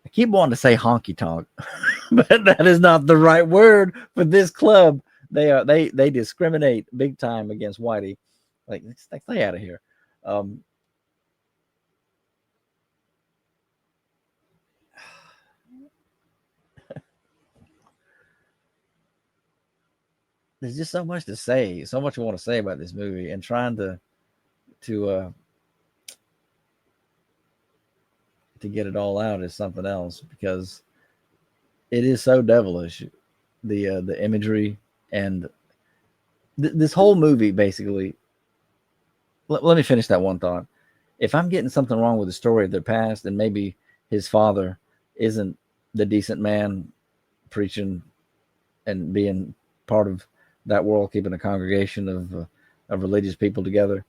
I keep wanting to say honky tonk, but that is not the right word for this club. They discriminate big time against Whitey. Like, stay out of here. Um, there's just so much to say, so much I want to say about this movie, and trying to to get it all out is something else, because it is so devilish. The imagery and this whole movie basically. Let me finish that one thought. If I'm getting something wrong with the story of their past, then maybe his father isn't the decent man preaching and being part of that world, keeping a congregation of religious people together.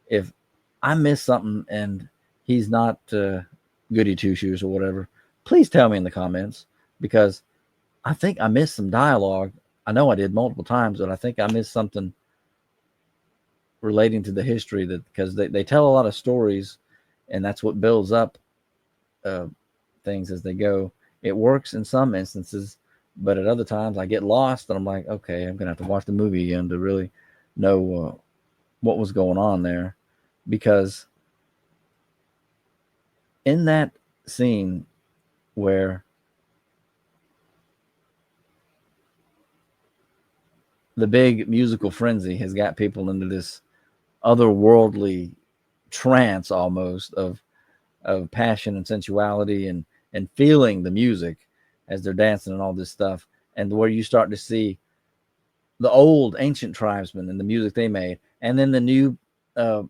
If I miss something and he's not goody two shoes or whatever, please tell me in the comments, because I think I missed some dialogue. I know I did multiple times, but I think I missed something relating to the history, that because they tell a lot of stories, and that's what builds up uh, things as they go. It works in some instances, but at other times I get lost and I'm like, okay, I'm gonna have to watch the movie again to really know what was going on there, because in that scene where the big musical frenzy has got people into this otherworldly trance almost of passion and sensuality, and feeling the music as they're dancing and all this stuff, and where you start to see the old ancient tribesmen and the music they made, and then the new uh,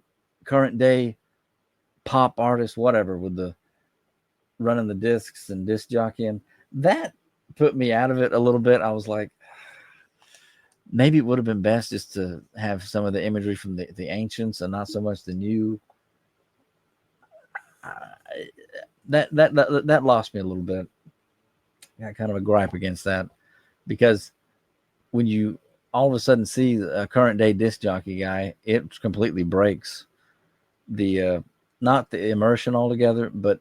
current day pop artists, whatever, with the running the discs and disc jockeying, that put me out of it a little bit. I was like, maybe it would have been best just to have some of the imagery from the ancients and not so much the new. Uh, that lost me a little bit. I got kind of a gripe against that, because when you all of a sudden see a current day disc jockey guy, it completely breaks the not the immersion altogether, but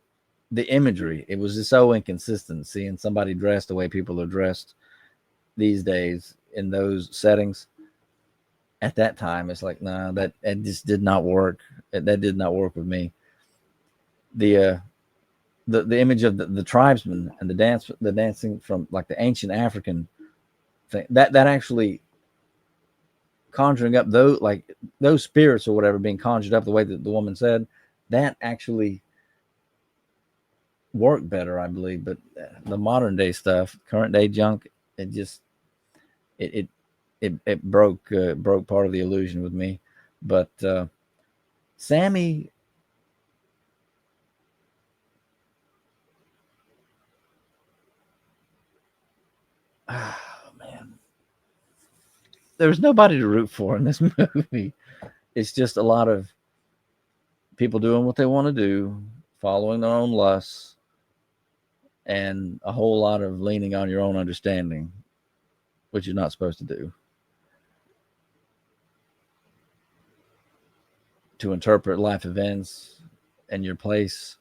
the imagery. It was just so inconsistent seeing somebody dressed the way people are dressed these days in those settings. At that time, it's like, nah, that it just did not work. That did not work with me. The the image of the tribesmen and the dancing from like the ancient African thing, that actually conjuring up those, like those spirits or whatever being conjured up the way that the woman said, that actually worked better, I believe. But the modern day stuff, current day junk, it just it it broke part of the illusion with me. But Sammy, oh man, there's nobody to root for in this movie. It's just a lot of people doing what they want to do, following their own lusts, and a whole lot of leaning on your own understanding. which you're not supposed to do, to interpret life events and your place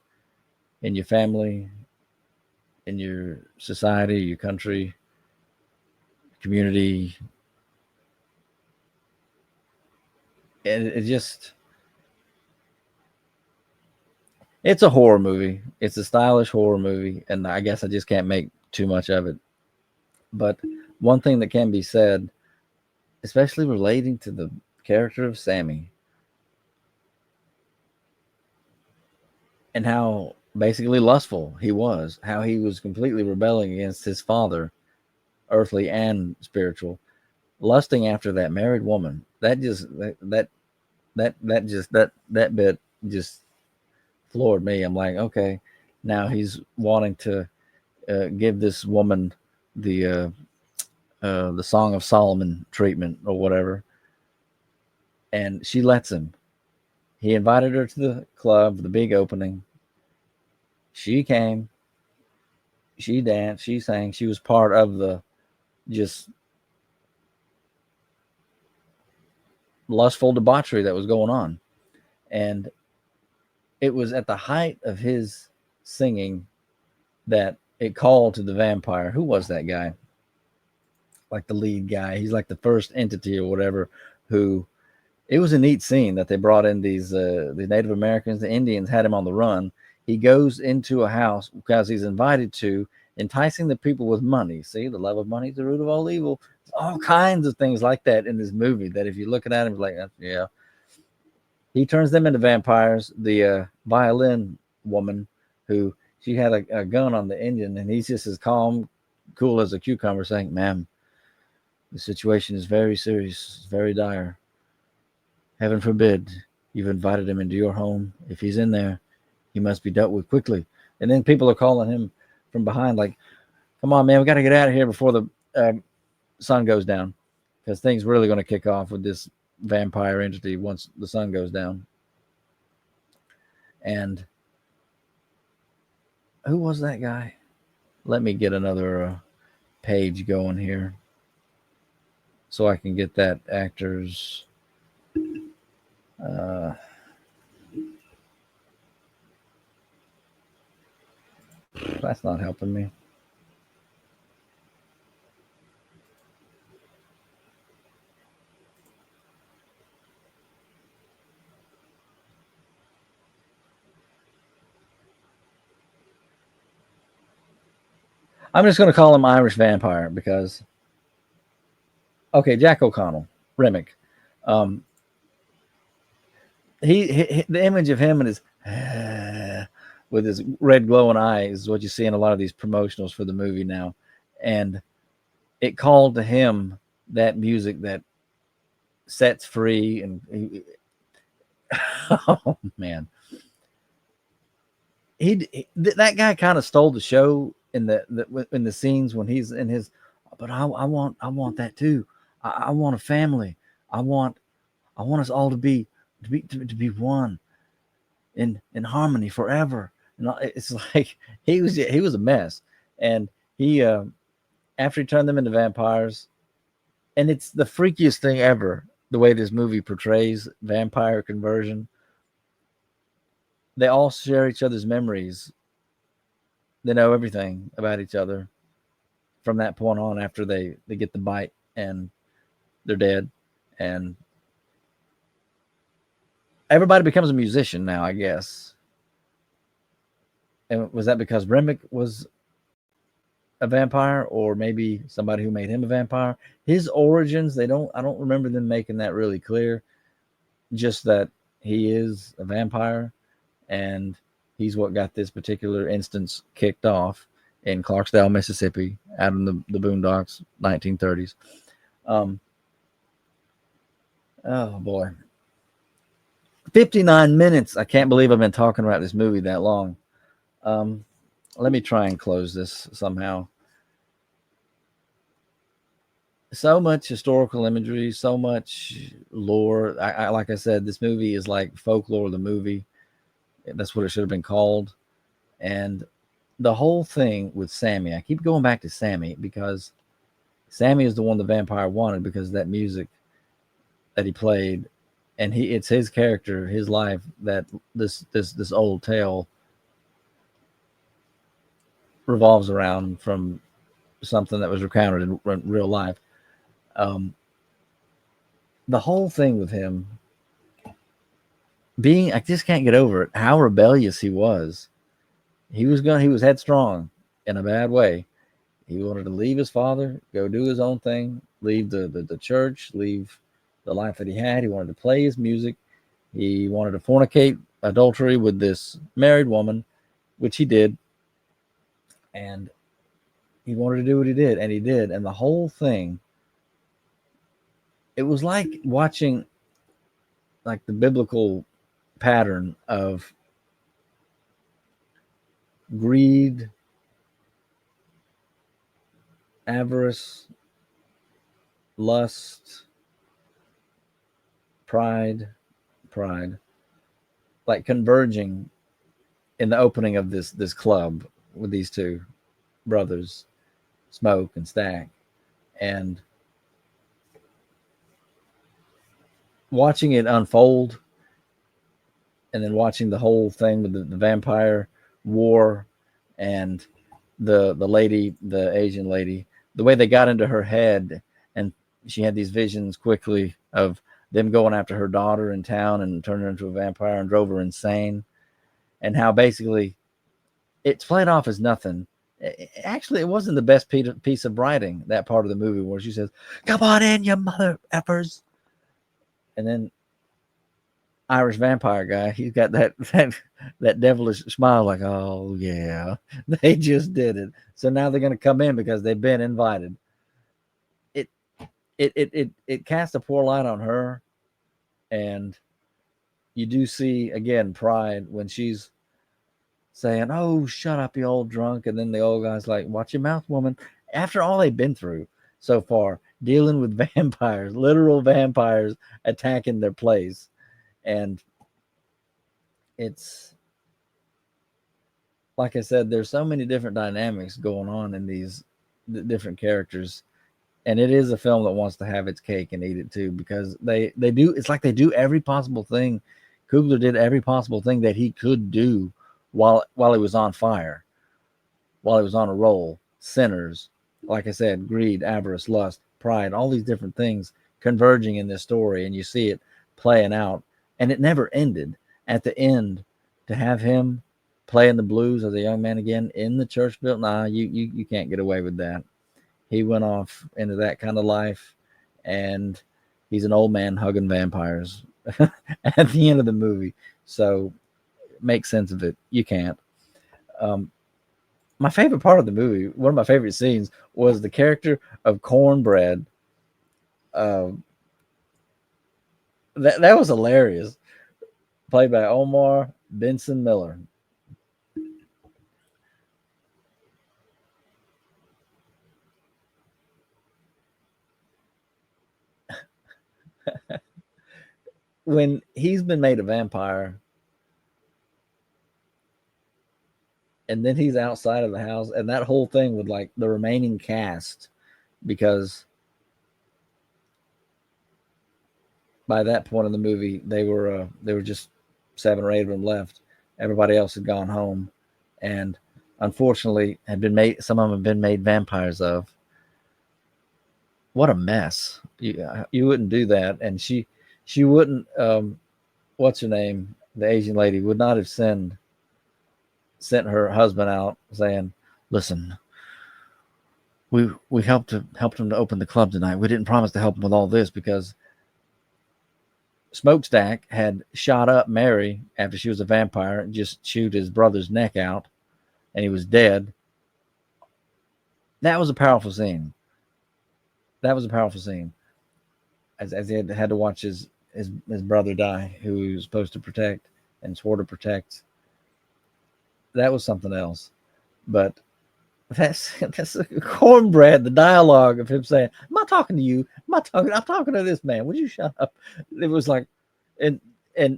in your family, in your society, your country, community. And it just, it's a horror movie. It's a stylish horror movie. And I guess I just can't make too much of it. But one thing that can be said, especially relating to the character of Sammy and how basically lustful he was, how he was completely rebelling against his father, earthly and spiritual, lusting after that married woman. That bit just floored me. I'm like, okay, now he's wanting to give this woman the Song of Solomon treatment or whatever, and she lets him. He invited her to the club, the big opening. She came. She danced. She sang. She was part of the just lustful debauchery that was going on. And it was at the height of his singing that it called to the vampire. Who was that guy? Like the lead guy. He's like the first entity or whatever. Who? It was a neat scene that they brought in the Native Americans. The Indians had him on the run. He goes into a house because he's invited to, enticing the people with money. See, the love of money is the root of all evil. All kinds of things like that in this movie that if you're looking at him, like, yeah. He turns them into vampires. The violin woman, who she had a gun on the Indian, and he's just as calm, cool as a cucumber, saying, "Ma'am, the situation is very serious, very dire. Heaven forbid you've invited him into your home. If he's in there, he must be dealt with quickly." And then people are calling him from behind, like, "Come on, man, we got to get out of here before the sun goes down, because things really going to kick off with this vampire entity once the sun goes down." And who was that guy? Let me get another page going here so I can get that actor's. That's not helping me. I'm just going to call him Irish Vampire because, okay, Jack O'Connell, Remick. Um, he the image of him and his with his red glowing eyes is what you see in a lot of these promotionals for the movie now, and it called to him that music that sets free and oh man, that guy kind of stole the show in the scenes when he's in his. But I want that too. I want a family. I want us all to be one in harmony forever. And it's like he was a mess, and he after he turned them into vampires, and it's the freakiest thing ever the way this movie portrays vampire conversion. They all share each other's memories. They know everything about each other from that point on after they get the bite and they're dead. And everybody becomes a musician now, I guess. And was that because Remick was a vampire, or maybe somebody who made him a vampire? His origins, I don't remember them making that really clear. Just that he is a vampire, and he's what got this particular instance kicked off in Clarksdale, Mississippi, out in the boondocks, 1930s. Oh boy, 59 minutes. I can't believe I've been talking about this movie that long. Let me try and close this somehow. So much historical imagery, so much lore. I like I said, this movie is like folklore, the movie. That's what it should have been called. And the whole thing with Sammy, I keep going back to Sammy because Sammy is the one the vampire wanted because of that music that he played, and it's his character, his life, that this old tale revolves around, from something that was recounted in real life. Um, the whole thing with him being, I just can't get over it, how rebellious he was. He was headstrong in a bad way. He wanted to leave his father, go do his own thing, leave the church, leave the life that he had. He wanted to play his music. He wanted to fornicate adultery with this married woman, which he did. And he wanted to do what he did, and he did. And the whole thing, it was like watching like the biblical pattern of greed, avarice, lust, pride, like converging in the opening of this club with these two brothers, Smoke and Stack, and watching it unfold, and then watching the whole thing with the vampire war, and the lady, the Asian lady, the way they got into her head, and she had these visions quickly of them going after her daughter in town and turned her into a vampire and drove her insane, and how basically it's played off as nothing. Actually, it wasn't the best piece of writing, that part of the movie where she says, "Come on in, you mother effers," and then Irish vampire guy, he's got that devilish smile, like, "Oh yeah, they just did it." So now they're going to come in because they've been invited. It it casts a poor light on her, and you do see again pride when she's saying, "Oh, shut up, you old drunk," and then the old guy's like, "Watch your mouth, woman." After all they've been through so far, dealing with vampires, literal vampires attacking their place, and it's like I said, there's so many different dynamics going on in these different characters, and it is a film that wants to have its cake and eat it too, because they do. It's like they do every possible thing. Coogler did every possible thing that he could do while he was on fire, while he was on a roll. Sinners, like I said, greed, avarice, lust, pride, all these different things converging in this story, and you see it playing out, and it never ended. At the end, to have him playing the blues as a young man again in the church building, nah, you can't get away with that. He went off into that kind of life, and he's an old man hugging vampires at the end of the movie. So make sense of it. You can't. My favorite part of the movie, one of my favorite scenes, was the character of Cornbread. That was hilarious. Played by Omar Benson Miller. When he's been made a vampire, and then he's outside of the house, and that whole thing with like the remaining cast, because by that point in the movie they were just 7 or 8 of them left. Everybody else had gone home, and unfortunately had been made. Some of them have been made vampires of. What a mess! You wouldn't do that, and she wouldn't. What's her name? The Asian lady would not have sent her husband out saying, "Listen, we helped him to open the club tonight. We didn't promise to help him with all this because Smokestack had shot up Mary after she was a vampire and just chewed his brother's neck out, and he was dead." That was a powerful scene. That was a powerful scene. As he had to watch his brother die, who he was supposed to protect and swore to protect. That was something else. But that's Cornbread. The dialogue of him saying, "I'm not talking to you. I'm talking to this man. Would you shut up?" It was like, and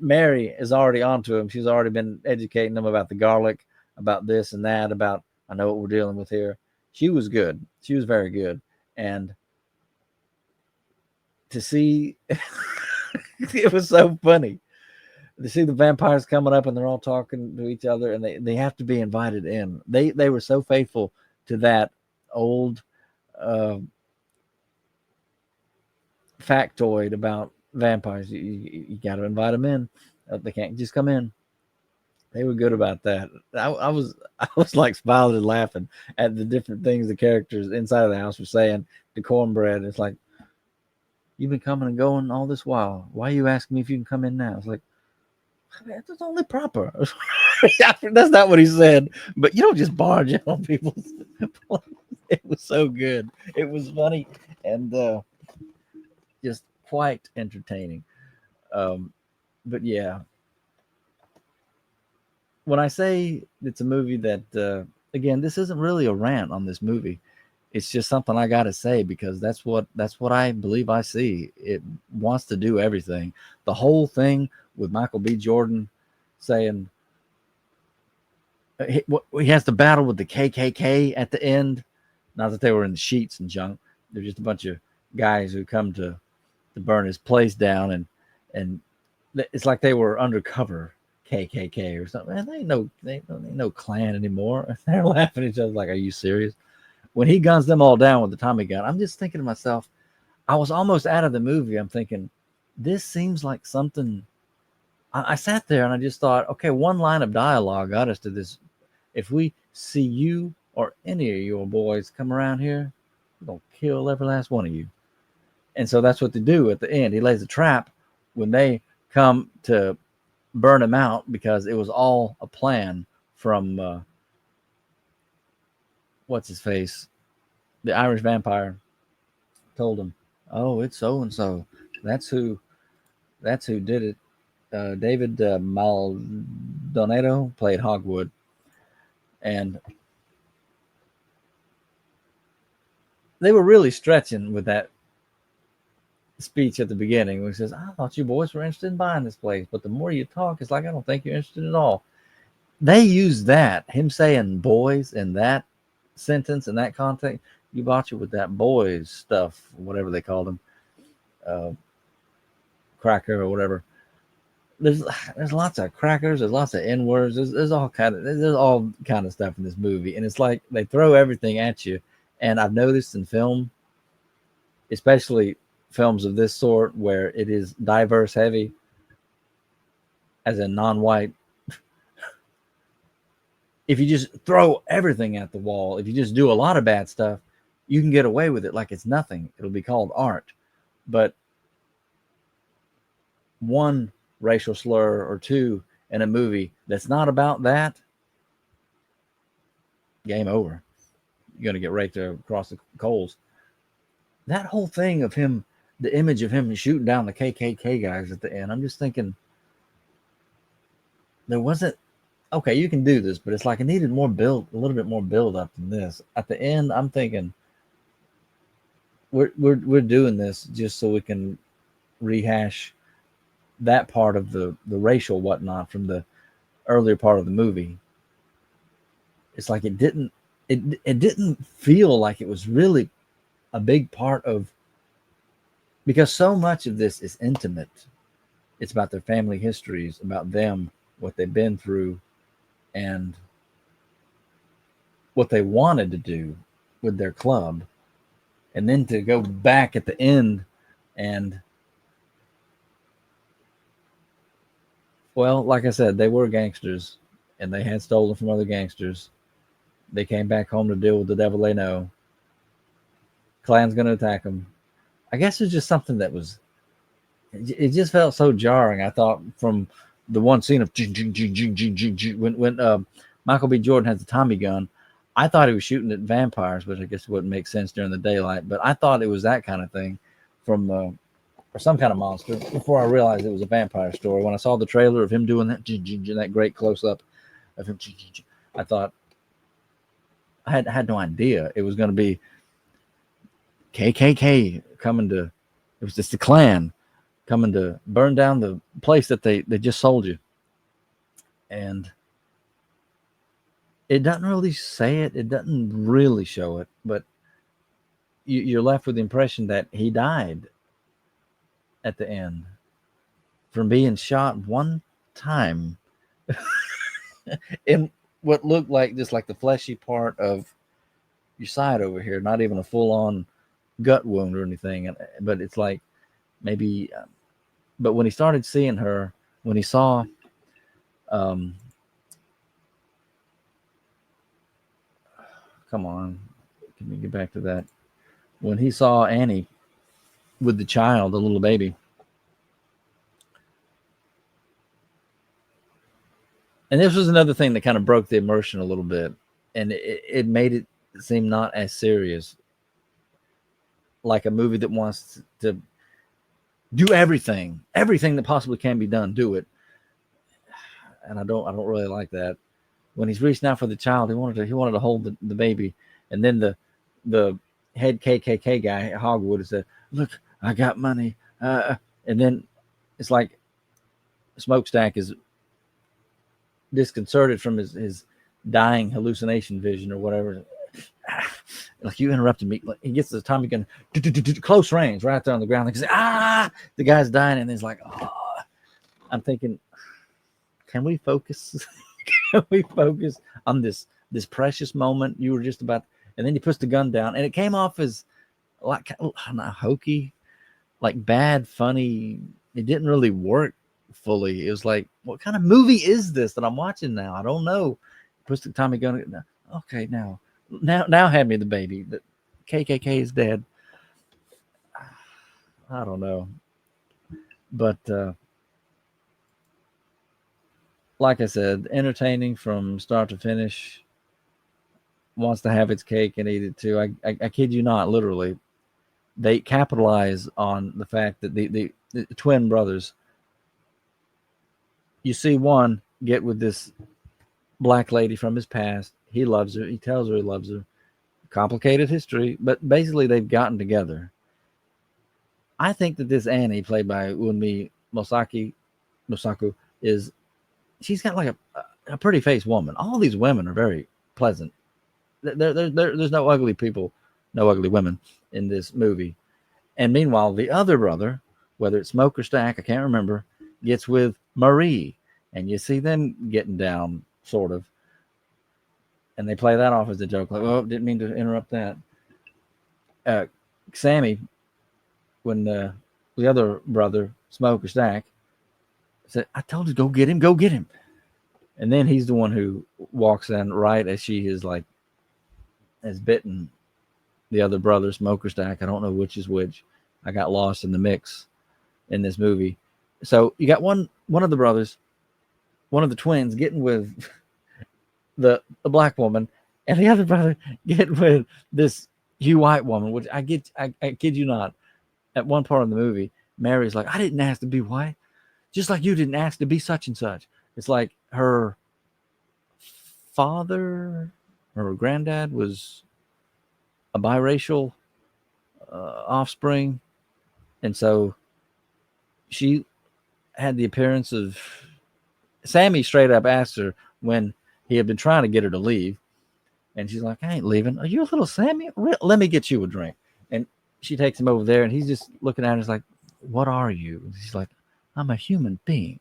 Mary is already onto him. She's already been educating him about the garlic, about this and that, about I know what we're dealing with here. She was good. She was very good, and to see it was so funny to see the vampires coming up and they're all talking to each other and they have to be invited in. They were so faithful to that old uh, factoid about vampires. You got to invite them in. They can't just come in. They were good about that. I was like smiling and laughing at the different things the characters inside of the house were saying. The cornbread. It's like, you've been coming and going all this while. Why are you asking me if you can come in now? It's like, that's only proper. That's not what he said. But you don't just barge in on people's. It was so good. It was funny and just quite entertaining. Um, but yeah, when I say it's a movie that, again, this isn't really a rant on this movie. It's just something I gotta say because that's what I believe I see. It wants to do everything. The whole thing with Michael B. Jordan saying he has to battle with the KKK at the end. Not that they were in the sheets and junk. They're just a bunch of guys who come to burn his place down, and it's like they were undercover KKK or something. Man, they ain't no Klan anymore. They're laughing at each other like, "Are you serious?" When he guns them all down with the Tommy gun, I'm just thinking to myself, I was almost out of the movie. I'm thinking, this seems like something. I sat there and I just thought, okay, one line of dialogue got us to this. If we see you or any of your boys come around here, we're going to kill every last one of you. And so that's what they do at the end. He lays a trap when they come to burn him out because it was all a plan from what's his face? The Irish vampire told him, "Oh, it's so and so. That's who. That's who did it." David Maldonado played Hogwood, and they were really stretching with that speech at the beginning where he says, "I thought you boys were interested in buying this place, but the more you talk, it's like I don't think you're interested at all." They used that, him saying "boys" in that sentence in that context. You bought you with that boys stuff, whatever they called him, uh, cracker or whatever. There's lots of crackers. There's lots of N words. There's all kind of stuff in this movie, and it's like they throw everything at you. And I've noticed in film, especially films of this sort, where it is diverse heavy, as in non-white. If you just throw everything at the wall, if you just do a lot of bad stuff, you can get away with it like it's nothing. It'll be called art. But one racial slur or two in a movie that's not about that, game over. You're going to get raked across the coals. That whole thing of him, the image of him shooting down the KKK guys at the end, I'm just thinking, there wasn't, okay, you can do this, but it's like it needed more build, a little bit more build up than this. At the end, I'm thinking, we're doing this just so we can rehash that part of the racial whatnot from the earlier part of the movie. It's like it didn't feel like it was really a big part of, because so much of this is intimate. It's about their family histories, about them, what they've been through, and what they wanted to do with their club. And then to go back at the end and, well, like I said, they were gangsters and they had stolen from other gangsters. They came back home to deal with the devil they know. Klan's going to attack them. I guess it's just something that was, it just felt so jarring. I thought from the one scene of when Michael B. Jordan has the Tommy gun, I thought he was shooting at vampires, which I guess wouldn't make sense during the daylight. But I thought it was that kind of thing from or some kind of monster before I realized it was a vampire story. When I saw the trailer of him doing that great close up of him, I thought I had no idea it was going to be KKK coming to. It was just the Klan coming to burn down the place that they just sold you. And it doesn't really say it. It doesn't really show it, but you're left with the impression that he died at the end from being shot one time in what looked like just like the fleshy part of your side over here, not even a full on gut wound or anything. But it's like maybe, but when he started seeing her, when he saw, um, come on, can we get back to that? When he saw Annie with the child, the little baby, and this was another thing that kind of broke the immersion a little bit, and it made it seem not as serious, like a movie that wants to do everything that possibly can be done, do it. And I don't really like that. When he's reaching out for the child, he wanted to hold the baby, and then the head KKK guy Hogwood said, "Look, I got money," and then it's like Smokestack is disconcerted from his dying hallucination vision or whatever. Like, you interrupted me. Like, he gets the Tommy gun close range right there on the ground. Like, the guy's dying, and he's like, oh. I'm thinking, can we focus? Can we focus on this precious moment you were just about? And then he puts the gun down, and it came off as like not hokey, like bad, funny. It didn't really work fully. It was like, what kind of movie is this that I'm watching now? I don't know. Puts the Tommy gun. Okay, now hand me the baby. The KKK is dead. I don't know, but like I said, entertaining from start to finish. Wants to have its cake and eat it too. I kid you not, literally. They capitalize on the fact that the twin brothers. You see one get with this black lady from his past. He loves her. He tells her he loves her. Complicated history, but basically they've gotten together. I think that this Annie, played by Unmi Mosaku, is she's got like a pretty faced woman. All these women are very pleasant. There's no ugly people, no ugly women in this movie. And meanwhile, the other brother, whether it's Smoke or Stack, I can't remember, gets with Marie, and you see them getting down, sort of. And they play that off as a joke, like, "Oh, didn't mean to interrupt that." Sammy, when the other brother, Smoke or Stack, said, "I told you, go get him," and then he's the one who walks in right as she is like has bitten the other brother, Smoke or Stack. I don't know which is which. I got lost in the mix in this movie. So you got one of the brothers, one of the twins, getting with the black woman, and the other brother getting with this Hugh White woman, which I kid you not, at one part of the movie, Mary's like, "I didn't ask to be white, just like you didn't ask to be such and such." It's like her father, her granddad was a biracial offspring, and so she had the appearance of. Sammy straight up asked her when he had been trying to get her to leave, and she's like, "I ain't leaving. Are you a little Sammy? Let me get you a drink." And she takes him over there, and he's just looking at her. He's like, "What are you?" And she's like, "I'm a human being."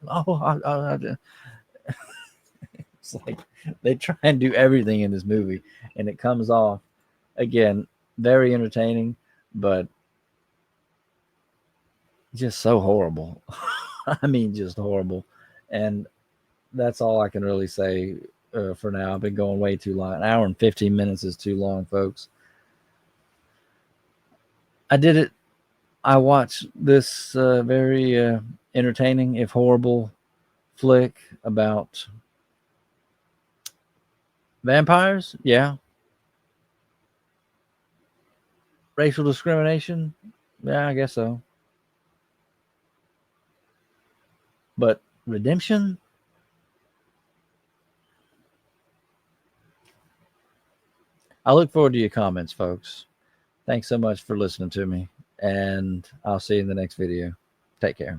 It's like they try and do everything in this movie, and it comes off again very entertaining, but just so horrible. I mean, just horrible. And that's all I can really say for now. I've been going way too long. An hour and 15 minutes is too long, folks. I did it. I watched this very entertaining, if horrible, flick about vampires. Yeah. Racial discrimination. Yeah, I guess so. But redemption? I look forward to your comments, folks. Thanks so much for listening to me, and I'll see you in the next video. Take care.